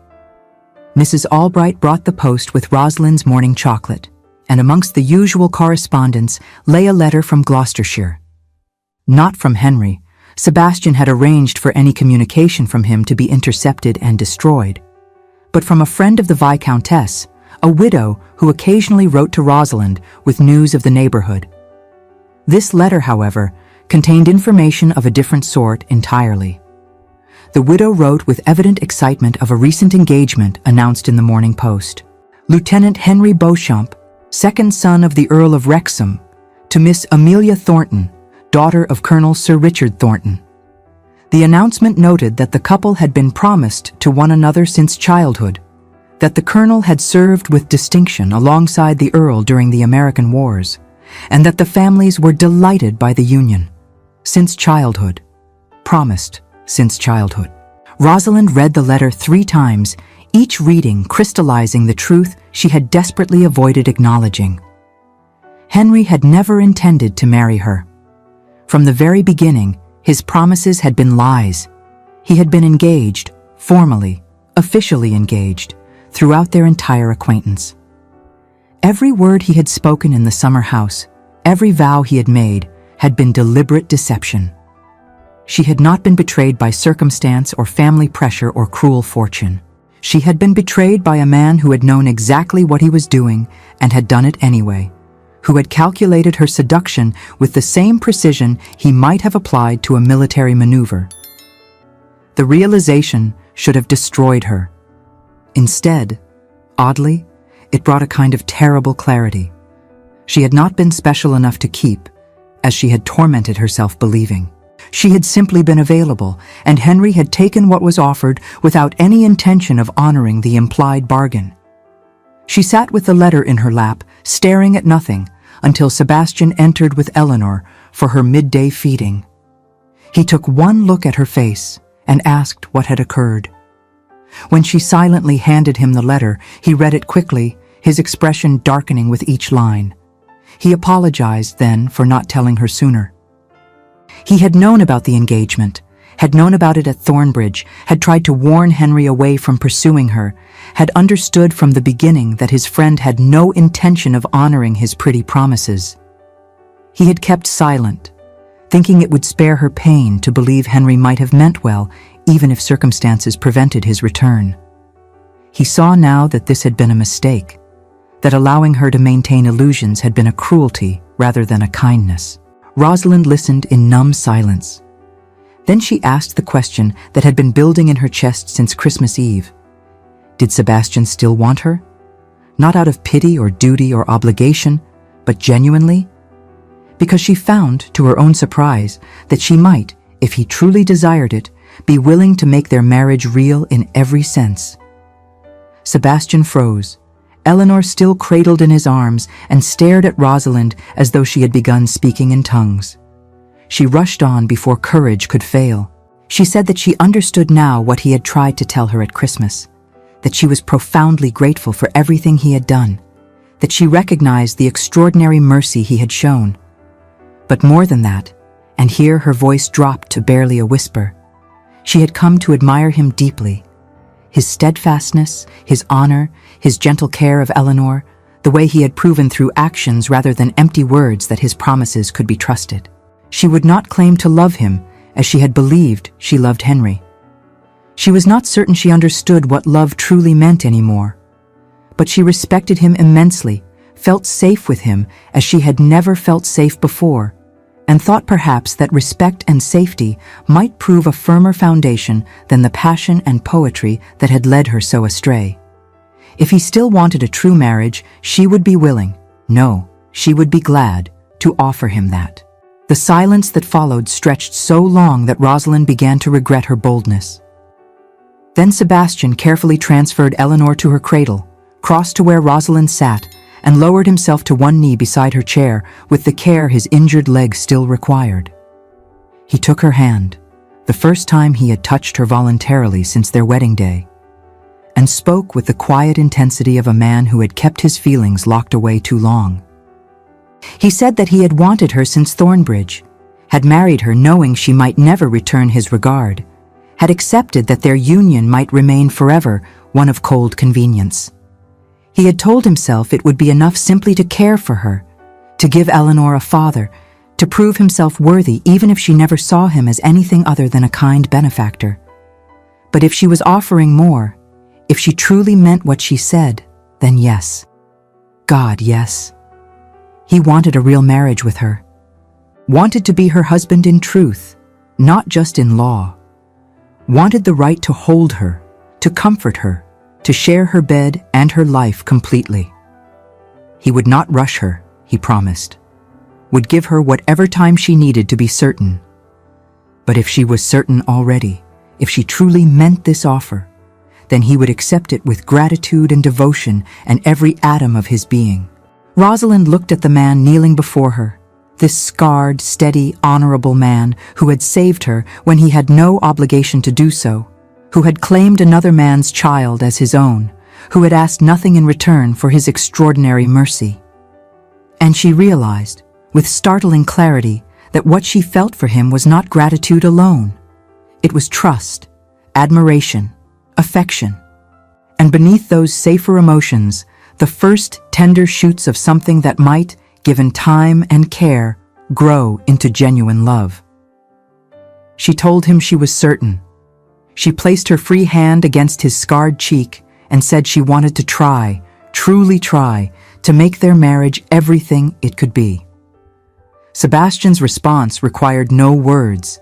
Mrs. Albright brought the post with Rosalind's morning chocolate, and amongst the usual correspondence lay a letter from Gloucestershire. Not from Henry. Sebastian had arranged for any communication from him to be intercepted and destroyed, but from a friend of the Viscountess, a widow who occasionally wrote to Rosalind with news of the neighborhood. This letter, however, contained information of a different sort entirely. The widow wrote with evident excitement of a recent engagement announced in the Morning Post. Lieutenant Henry Beauchamp, second son of the Earl of Wrexham, to Miss Amelia Thornton, daughter of Colonel Sir Richard Thornton. The announcement noted that the couple had been promised to one another since childhood, that the colonel had served with distinction alongside the Earl during the American Wars, and that the families were delighted by the union. Since childhood. Promised since childhood. Rosalind read the letter 3 times, each reading crystallizing the truth she had desperately avoided acknowledging. Henry had never intended to marry her. From the very beginning, his promises had been lies. He had been engaged, formally, officially engaged, throughout their entire acquaintance. Every word he had spoken in the summer house, every vow he had made, had been deliberate deception. She had not been betrayed by circumstance or family pressure or cruel fortune. She had been betrayed by a man who had known exactly what he was doing and had done it anyway, who had calculated her seduction with the same precision he might have applied to a military maneuver. The realization should have destroyed her. Instead, oddly, it brought a kind of terrible clarity. She had not been special enough to keep, as she had tormented herself believing. She had simply been available, and Henry had taken what was offered without any intention of honoring the implied bargain. She sat with the letter in her lap, staring at nothing, until Sebastian entered with Eleanor for her midday feeding. He took one look at her face and asked what had occurred. When she silently handed him the letter, he read it quickly, his expression darkening with each line. He apologized then for not telling her sooner. He had known about the engagement, had known about it at Thornbridge, had tried to warn Henry away from pursuing her, had understood from the beginning that his friend had no intention of honoring his pretty promises. He had kept silent, thinking it would spare her pain to believe Henry might have meant well, even if circumstances prevented his return. He saw now that this had been a mistake, that allowing her to maintain illusions had been a cruelty rather than a kindness. Rosalind listened in numb silence. Then she asked the question that had been building in her chest since Christmas Eve. Did Sebastian still want her? Not out of pity or duty or obligation, but genuinely? Because she found, to her own surprise, that she might, if he truly desired it, be willing to make their marriage real in every sense. Sebastian froze. Eleanor still cradled in his arms and stared at Rosalind as though she had begun speaking in tongues. She rushed on before courage could fail. She said that she understood now what he had tried to tell her at Christmas, that she was profoundly grateful for everything he had done, that she recognized the extraordinary mercy he had shown. But more than that, and here her voice dropped to barely a whisper, she had come to admire him deeply. His steadfastness, his honor, his gentle care of Eleanor, the way he had proven through actions rather than empty words that his promises could be trusted. She would not claim to love him as she had believed she loved Henry. She was not certain she understood what love truly meant anymore. But she respected him immensely, felt safe with him as she had never felt safe before, and thought perhaps that respect and safety might prove a firmer foundation than the passion and poetry that had led her so astray. If he still wanted a true marriage, she would be willing, no, she would be glad, to offer him that. The silence that followed stretched so long that Rosalind began to regret her boldness. Then Sebastian carefully transferred Eleanor to her cradle, crossed to where Rosalind sat, and lowered himself to one knee beside her chair with the care his injured leg still required. He took her hand, the first time he had touched her voluntarily since their wedding day, and spoke with the quiet intensity of a man who had kept his feelings locked away too long. He said that he had wanted her since Thornbridge, had married her knowing she might never return his regard, had accepted that their union might remain forever one of cold convenience. He had told himself it would be enough simply to care for her, to give Eleanor a father, to prove himself worthy even if she never saw him as anything other than a kind benefactor. But if she was offering more, if she truly meant what she said, then yes. God, yes. He wanted a real marriage with her. Wanted to be her husband in truth, not just in law. Wanted the right to hold her, to comfort her, to share her bed and her life completely. He would not rush her, he promised. Would give her whatever time she needed to be certain. But if she was certain already, if she truly meant this offer, then he would accept it with gratitude and devotion and every atom of his being. Rosalind looked at the man kneeling before her, this scarred, steady, honorable man who had saved her when he had no obligation to do so, who had claimed another man's child as his own, who had asked nothing in return for his extraordinary mercy. And she realized, with startling clarity, that what she felt for him was not gratitude alone. It was trust, admiration, affection. And beneath those safer emotions, the first tender shoots of something that might, given time and care, grow into genuine love. She told him she was certain. She placed her free hand against his scarred cheek and said she wanted to try, truly try, to make their marriage everything it could be. Sebastian's response required no words.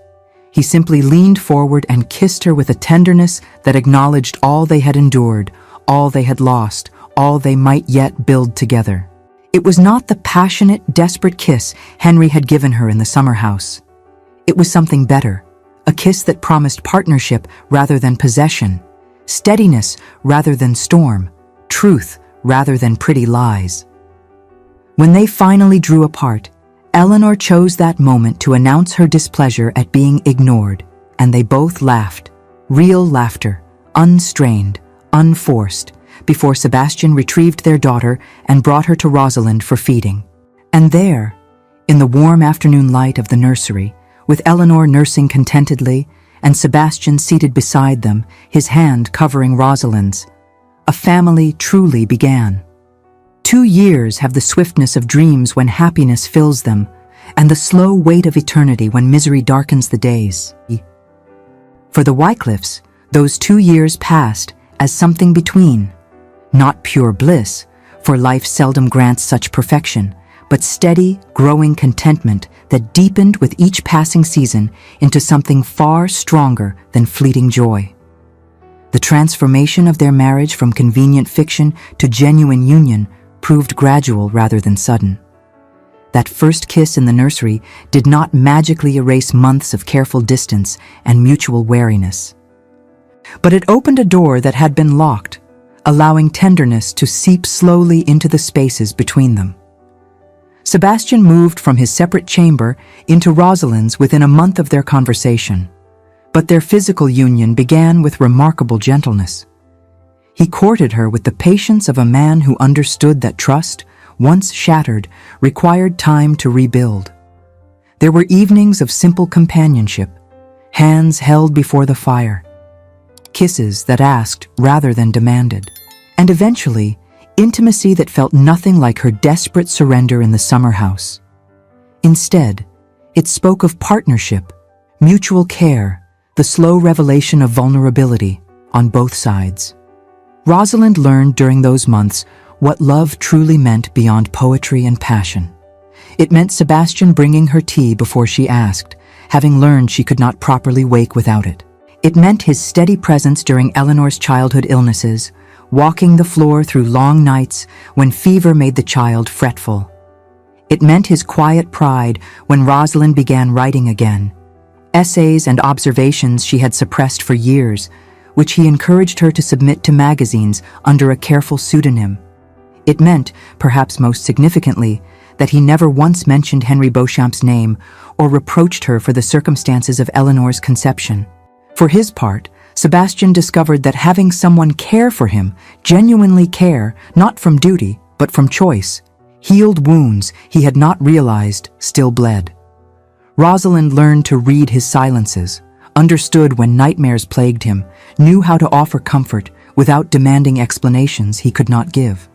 He simply leaned forward and kissed her with a tenderness that acknowledged all they had endured, all they had lost, all they might yet build together. It was not the passionate, desperate kiss Henry had given her in the summer house. It was something better, a kiss that promised partnership rather than possession, steadiness rather than storm, truth rather than pretty lies. When they finally drew apart, Eleanor chose that moment to announce her displeasure at being ignored, and they both laughed, real laughter, unstrained, unforced, before Sebastian retrieved their daughter and brought her to Rosalind for feeding. And there, in the warm afternoon light of the nursery, with Eleanor nursing contentedly and Sebastian seated beside them, his hand covering Rosalind's, a family truly began. 2 years have the swiftness of dreams when happiness fills them, and the slow weight of eternity when misery darkens the days. For the Wycliffes, those 2 years passed as something between, not pure bliss, for life seldom grants such perfection, but steady, growing contentment that deepened with each passing season into something far stronger than fleeting joy. The transformation of their marriage from convenient fiction to genuine union proved gradual rather than sudden. That first kiss in the nursery did not magically erase months of careful distance and mutual wariness. But it opened a door that had been locked, allowing tenderness to seep slowly into the spaces between them. Sebastian moved from his separate chamber into Rosalind's within a month of their conversation, but their physical union began with remarkable gentleness. He courted her with the patience of a man who understood that trust, once shattered, required time to rebuild. There were evenings of simple companionship, hands held before the fire, kisses that asked rather than demanded, and eventually, intimacy that felt nothing like her desperate surrender in the summer house. Instead, it spoke of partnership, mutual care, the slow revelation of vulnerability on both sides. Rosalind learned during those months what love truly meant beyond poetry and passion. It meant Sebastian bringing her tea before she asked, having learned she could not properly wake without it. It meant his steady presence during Eleanor's childhood illnesses, walking the floor through long nights when fever made the child fretful. It meant his quiet pride when Rosalind began writing again, essays and observations she had suppressed for years, which he encouraged her to submit to magazines under a careful pseudonym. It meant, perhaps most significantly, that he never once mentioned Henry Beauchamp's name or reproached her for the circumstances of Eleanor's conception. For his part, Sebastian discovered that having someone care for him, genuinely care, not from duty, but from choice, healed wounds he had not realized still bled. Rosalind learned to read his silences, understood when nightmares plagued him, knew how to offer comfort without demanding explanations he could not give.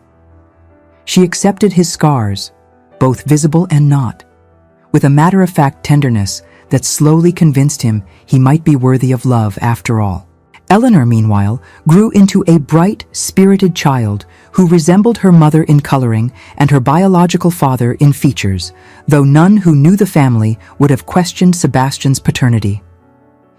She accepted his scars, both visible and not, with a matter-of-fact tenderness that slowly convinced him he might be worthy of love after all. Eleanor, meanwhile, grew into a bright, spirited child who resembled her mother in coloring and her biological father in features, though none who knew the family would have questioned Sebastian's paternity.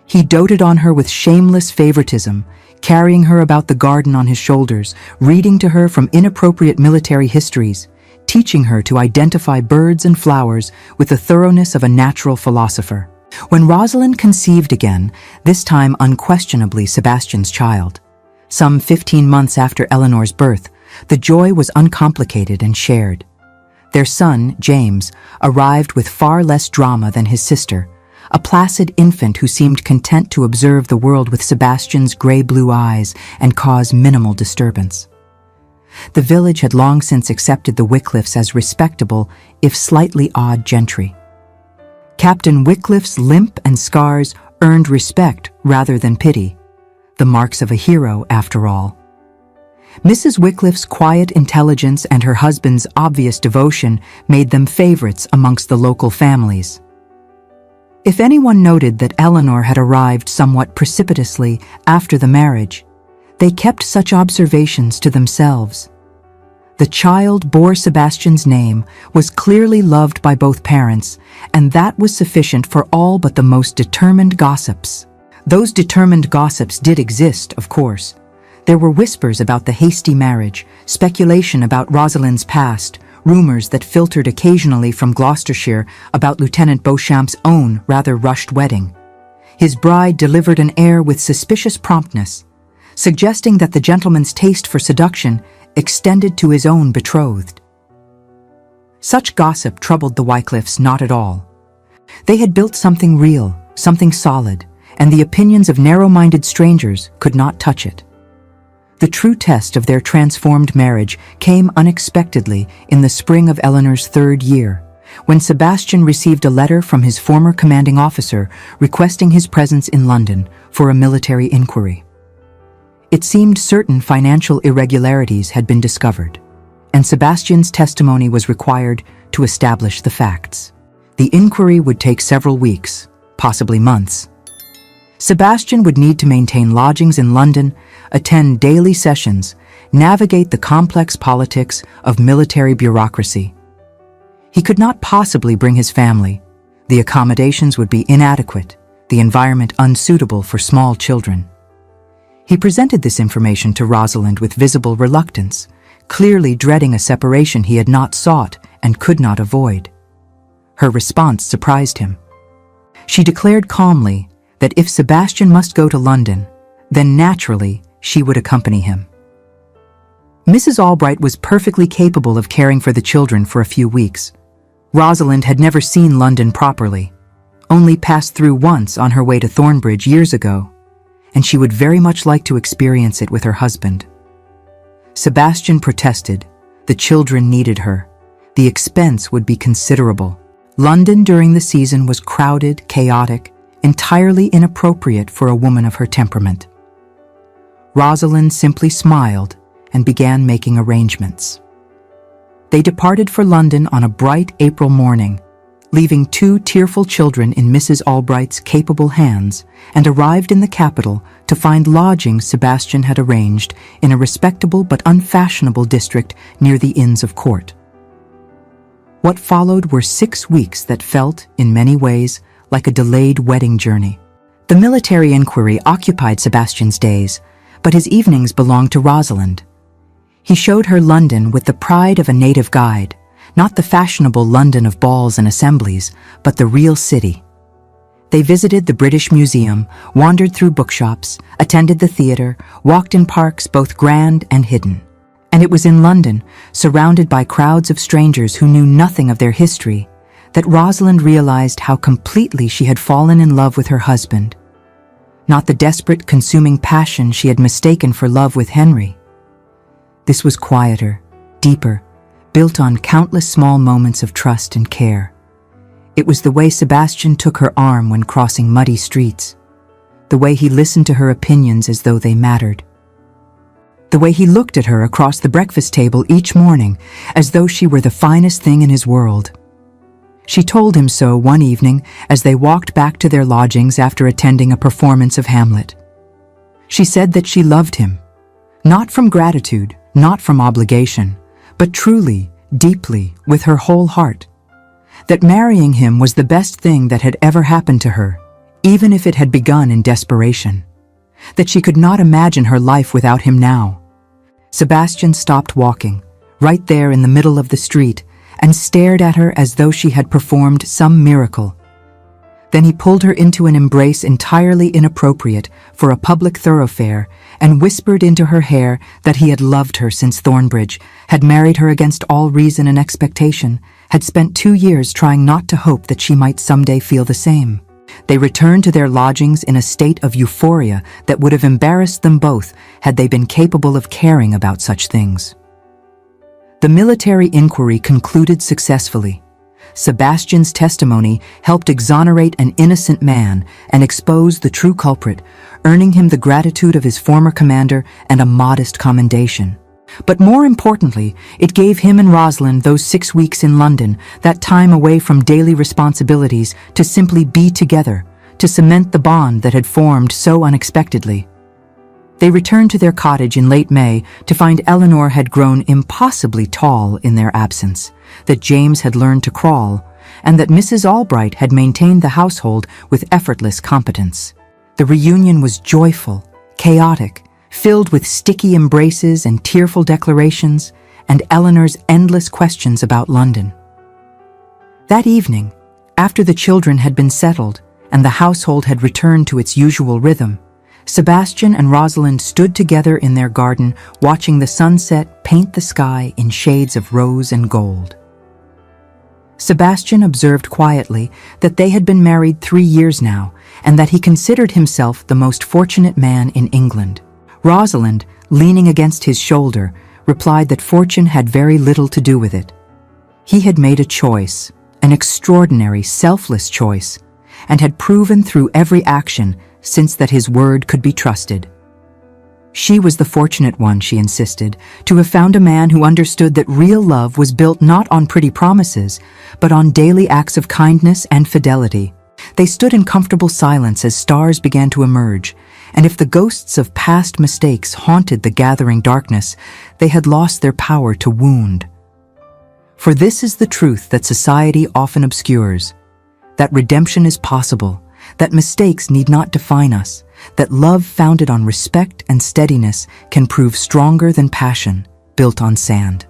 He doted on her with shameless favoritism, carrying her about the garden on his shoulders, reading to her from inappropriate military histories, teaching her to identify birds and flowers with the thoroughness of a natural philosopher. When Rosalind conceived again, this time unquestionably Sebastian's child, some 15 months after Eleanor's birth, the joy was uncomplicated and shared. Their son, James, arrived with far less drama than his sister, a placid infant who seemed content to observe the world with Sebastian's gray-blue eyes and cause minimal disturbance. The village had long since accepted the Wycliffes as respectable, if slightly odd gentry. Captain Wycliffe's limp and scars earned respect rather than pity, the marks of a hero after all. Mrs. Wycliffe's quiet intelligence and her husband's obvious devotion made them favorites amongst the local families. If anyone noted that Eleanor had arrived somewhat precipitously after the marriage, they kept such observations to themselves. The child bore Sebastian's name, was clearly loved by both parents, and that was sufficient for all but the most determined gossips. Those determined gossips did exist, of course. There were whispers about the hasty marriage, speculation about Rosalind's past, rumors that filtered occasionally from Gloucestershire about Lieutenant Beauchamp's own rather rushed wedding. His bride delivered an air with suspicious promptness, suggesting that the gentleman's taste for seduction extended to his own betrothed. Such gossip troubled the Wycliffes not at all. They had built something real, something solid, and the opinions of narrow-minded strangers could not touch it. The true test of their transformed marriage came unexpectedly in the spring of Eleanor's 3rd year, when Sebastian received a letter from his former commanding officer requesting his presence in London for a military inquiry. It seemed certain financial irregularities had been discovered, and Sebastian's testimony was required to establish the facts. The inquiry would take several weeks, possibly months. Sebastian would need to maintain lodgings in London, attend daily sessions, navigate the complex politics of military bureaucracy. He could not possibly bring his family. The accommodations would be inadequate, the environment unsuitable for small children. He presented this information to Rosalind with visible reluctance, clearly dreading a separation he had not sought and could not avoid. Her response surprised him. She declared calmly that if Sebastian must go to London, then naturally she would accompany him. Mrs. Albright was perfectly capable of caring for the children for a few weeks. Rosalind had never seen London properly, only passed through once on her way to Thornbridge years ago, and she would very much like to experience it with her husband. Sebastian protested. The children needed her. The expense would be considerable. London during the season was crowded, chaotic, entirely inappropriate for a woman of her temperament. Rosalind simply smiled and began making arrangements. They departed for London on a bright April morning, leaving 2 tearful children in Mrs. Albright's capable hands, and arrived in the capital to find lodgings Sebastian had arranged in a respectable but unfashionable district near the Inns of Court. What followed were 6 weeks that felt, in many ways, like a delayed wedding journey. The military inquiry occupied Sebastian's days, but his evenings belonged to Rosalind. He showed her London with the pride of a native guide, not the fashionable London of balls and assemblies, but the real city. They visited the British Museum, wandered through bookshops, attended the theatre, walked in parks both grand and hidden. And it was in London, surrounded by crowds of strangers who knew nothing of their history, that Rosalind realized how completely she had fallen in love with her husband. Not the desperate, consuming passion she had mistaken for love with Henry. This was quieter, deeper, built on countless small moments of trust and care. It was the way Sebastian took her arm when crossing muddy streets, the way he listened to her opinions as though they mattered, the way he looked at her across the breakfast table each morning as though she were the finest thing in his world. She told him so one evening as they walked back to their lodgings after attending a performance of Hamlet. She said that she loved him, not from gratitude, not from obligation, but truly, deeply, with her whole heart. That marrying him was the best thing that had ever happened to her, even if it had begun in desperation. That she could not imagine her life without him now. Sebastian stopped walking, right there in the middle of the street, and stared at her as though she had performed some miracle. Then he pulled her into an embrace entirely inappropriate for a public thoroughfare and whispered into her hair that he had loved her since Thornbridge, had married her against all reason and expectation, had spent 2 years trying not to hope that she might someday feel the same. They returned to their lodgings in a state of euphoria that would have embarrassed them both had they been capable of caring about such things. The military inquiry concluded successfully. Sebastian's testimony helped exonerate an innocent man and expose the true culprit, earning him the gratitude of his former commander and a modest commendation. But more importantly, it gave him and Rosalind those 6 weeks in London, that time away from daily responsibilities, to simply be together, to cement the bond that had formed so unexpectedly. They returned to their cottage in late May to find Eleanor had grown impossibly tall in their absence, that James had learned to crawl, and that Mrs. Albright had maintained the household with effortless competence. The reunion was joyful, chaotic, filled with sticky embraces and tearful declarations, and Eleanor's endless questions about London. That evening, after the children had been settled and the household had returned to its usual rhythm, Sebastian and Rosalind stood together in their garden, watching the sunset paint the sky in shades of rose and gold. Sebastian observed quietly that they had been married 3 years now, and that he considered himself the most fortunate man in England. Rosalind, leaning against his shoulder, replied that fortune had very little to do with it. He had made a choice, an extraordinary, selfless choice, and had proven through every action since that his word could be trusted. She was the fortunate one, she insisted, to have found a man who understood that real love was built not on pretty promises, but on daily acts of kindness and fidelity. They stood in comfortable silence as stars began to emerge, And if the ghosts of past mistakes haunted the gathering darkness, they had lost their power to wound. For this is the truth that society often obscures, that redemption is possible, that mistakes need not define us, that love founded on respect and steadiness can prove stronger than passion built on sand.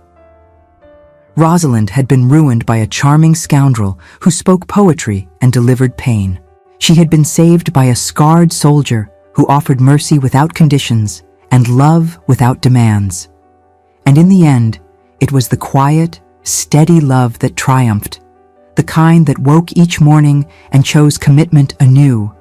Rosalind had been ruined by a charming scoundrel who spoke poetry and delivered pain. She had been saved by a scarred soldier who offered mercy without conditions and love without demands. And in the end, it was the quiet, steady love that triumphed, the kind that woke each morning and chose commitment anew,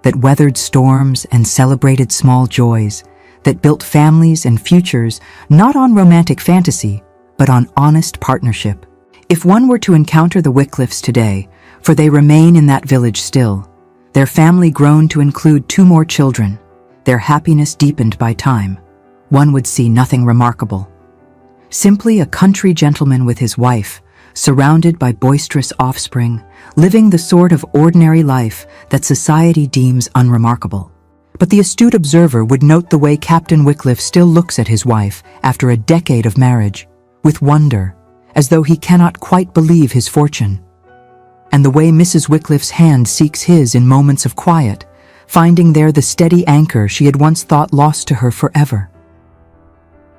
that weathered storms and celebrated small joys, that built families and futures not on romantic fantasy, but on honest partnership. If one were to encounter the Wycliffes today, for they remain in that village still, their family grown to include 2 more children, their happiness deepened by time, one would see nothing remarkable. Simply a country gentleman with his wife, surrounded by boisterous offspring, living the sort of ordinary life that society deems unremarkable. But the astute observer would note the way Captain Wycliffe still looks at his wife after a decade of marriage, with wonder, as though he cannot quite believe his fortune. And the way Mrs. Wycliffe's hand seeks his in moments of quiet, finding there the steady anchor she had once thought lost to her forever.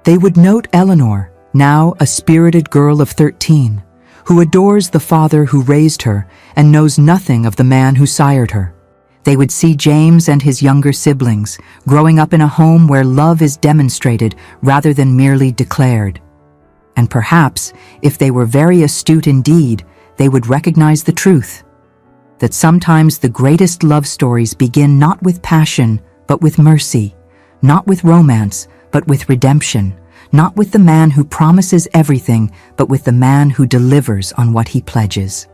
They would note Eleanor, now a spirited girl of 13, who adores the father who raised her and knows nothing of the man who sired her. They would see James and his younger siblings, growing up in a home where love is demonstrated rather than merely declared. And perhaps, if they were very astute indeed, they would recognize the truth, that sometimes the greatest love stories begin not with passion, but with mercy, not with romance, but with redemption, not with the man who promises everything, but with the man who delivers on what he pledges.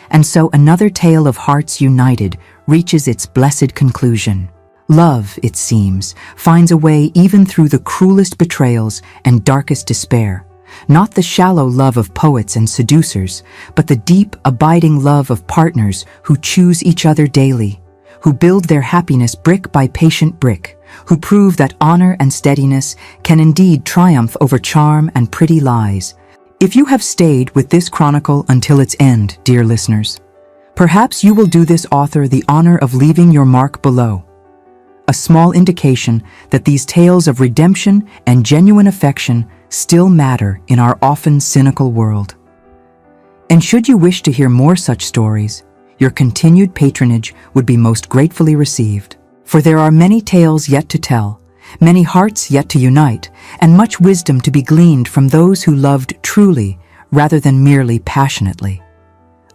And so another tale of hearts united reaches its blessed conclusion. Love, it seems, finds a way even through the cruelest betrayals and darkest despair. Not the shallow love of poets and seducers, but the deep, abiding love of partners who choose each other daily, who build their happiness brick by patient brick, who prove that honor and steadiness can indeed triumph over charm and pretty lies. If you have stayed with this chronicle until its end, dear listeners, perhaps you will do this author the honor of leaving your mark below. A small indication that these tales of redemption and genuine affection still matter in our often cynical world. And should you wish to hear more such stories, your continued patronage would be most gratefully received. For there are many tales yet to tell, many hearts yet to unite, and much wisdom to be gleaned from those who loved truly rather than merely passionately.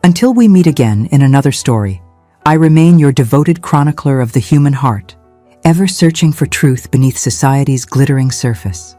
Until we meet again in another story, I remain your devoted chronicler of the human heart, ever searching for truth beneath society's glittering surface.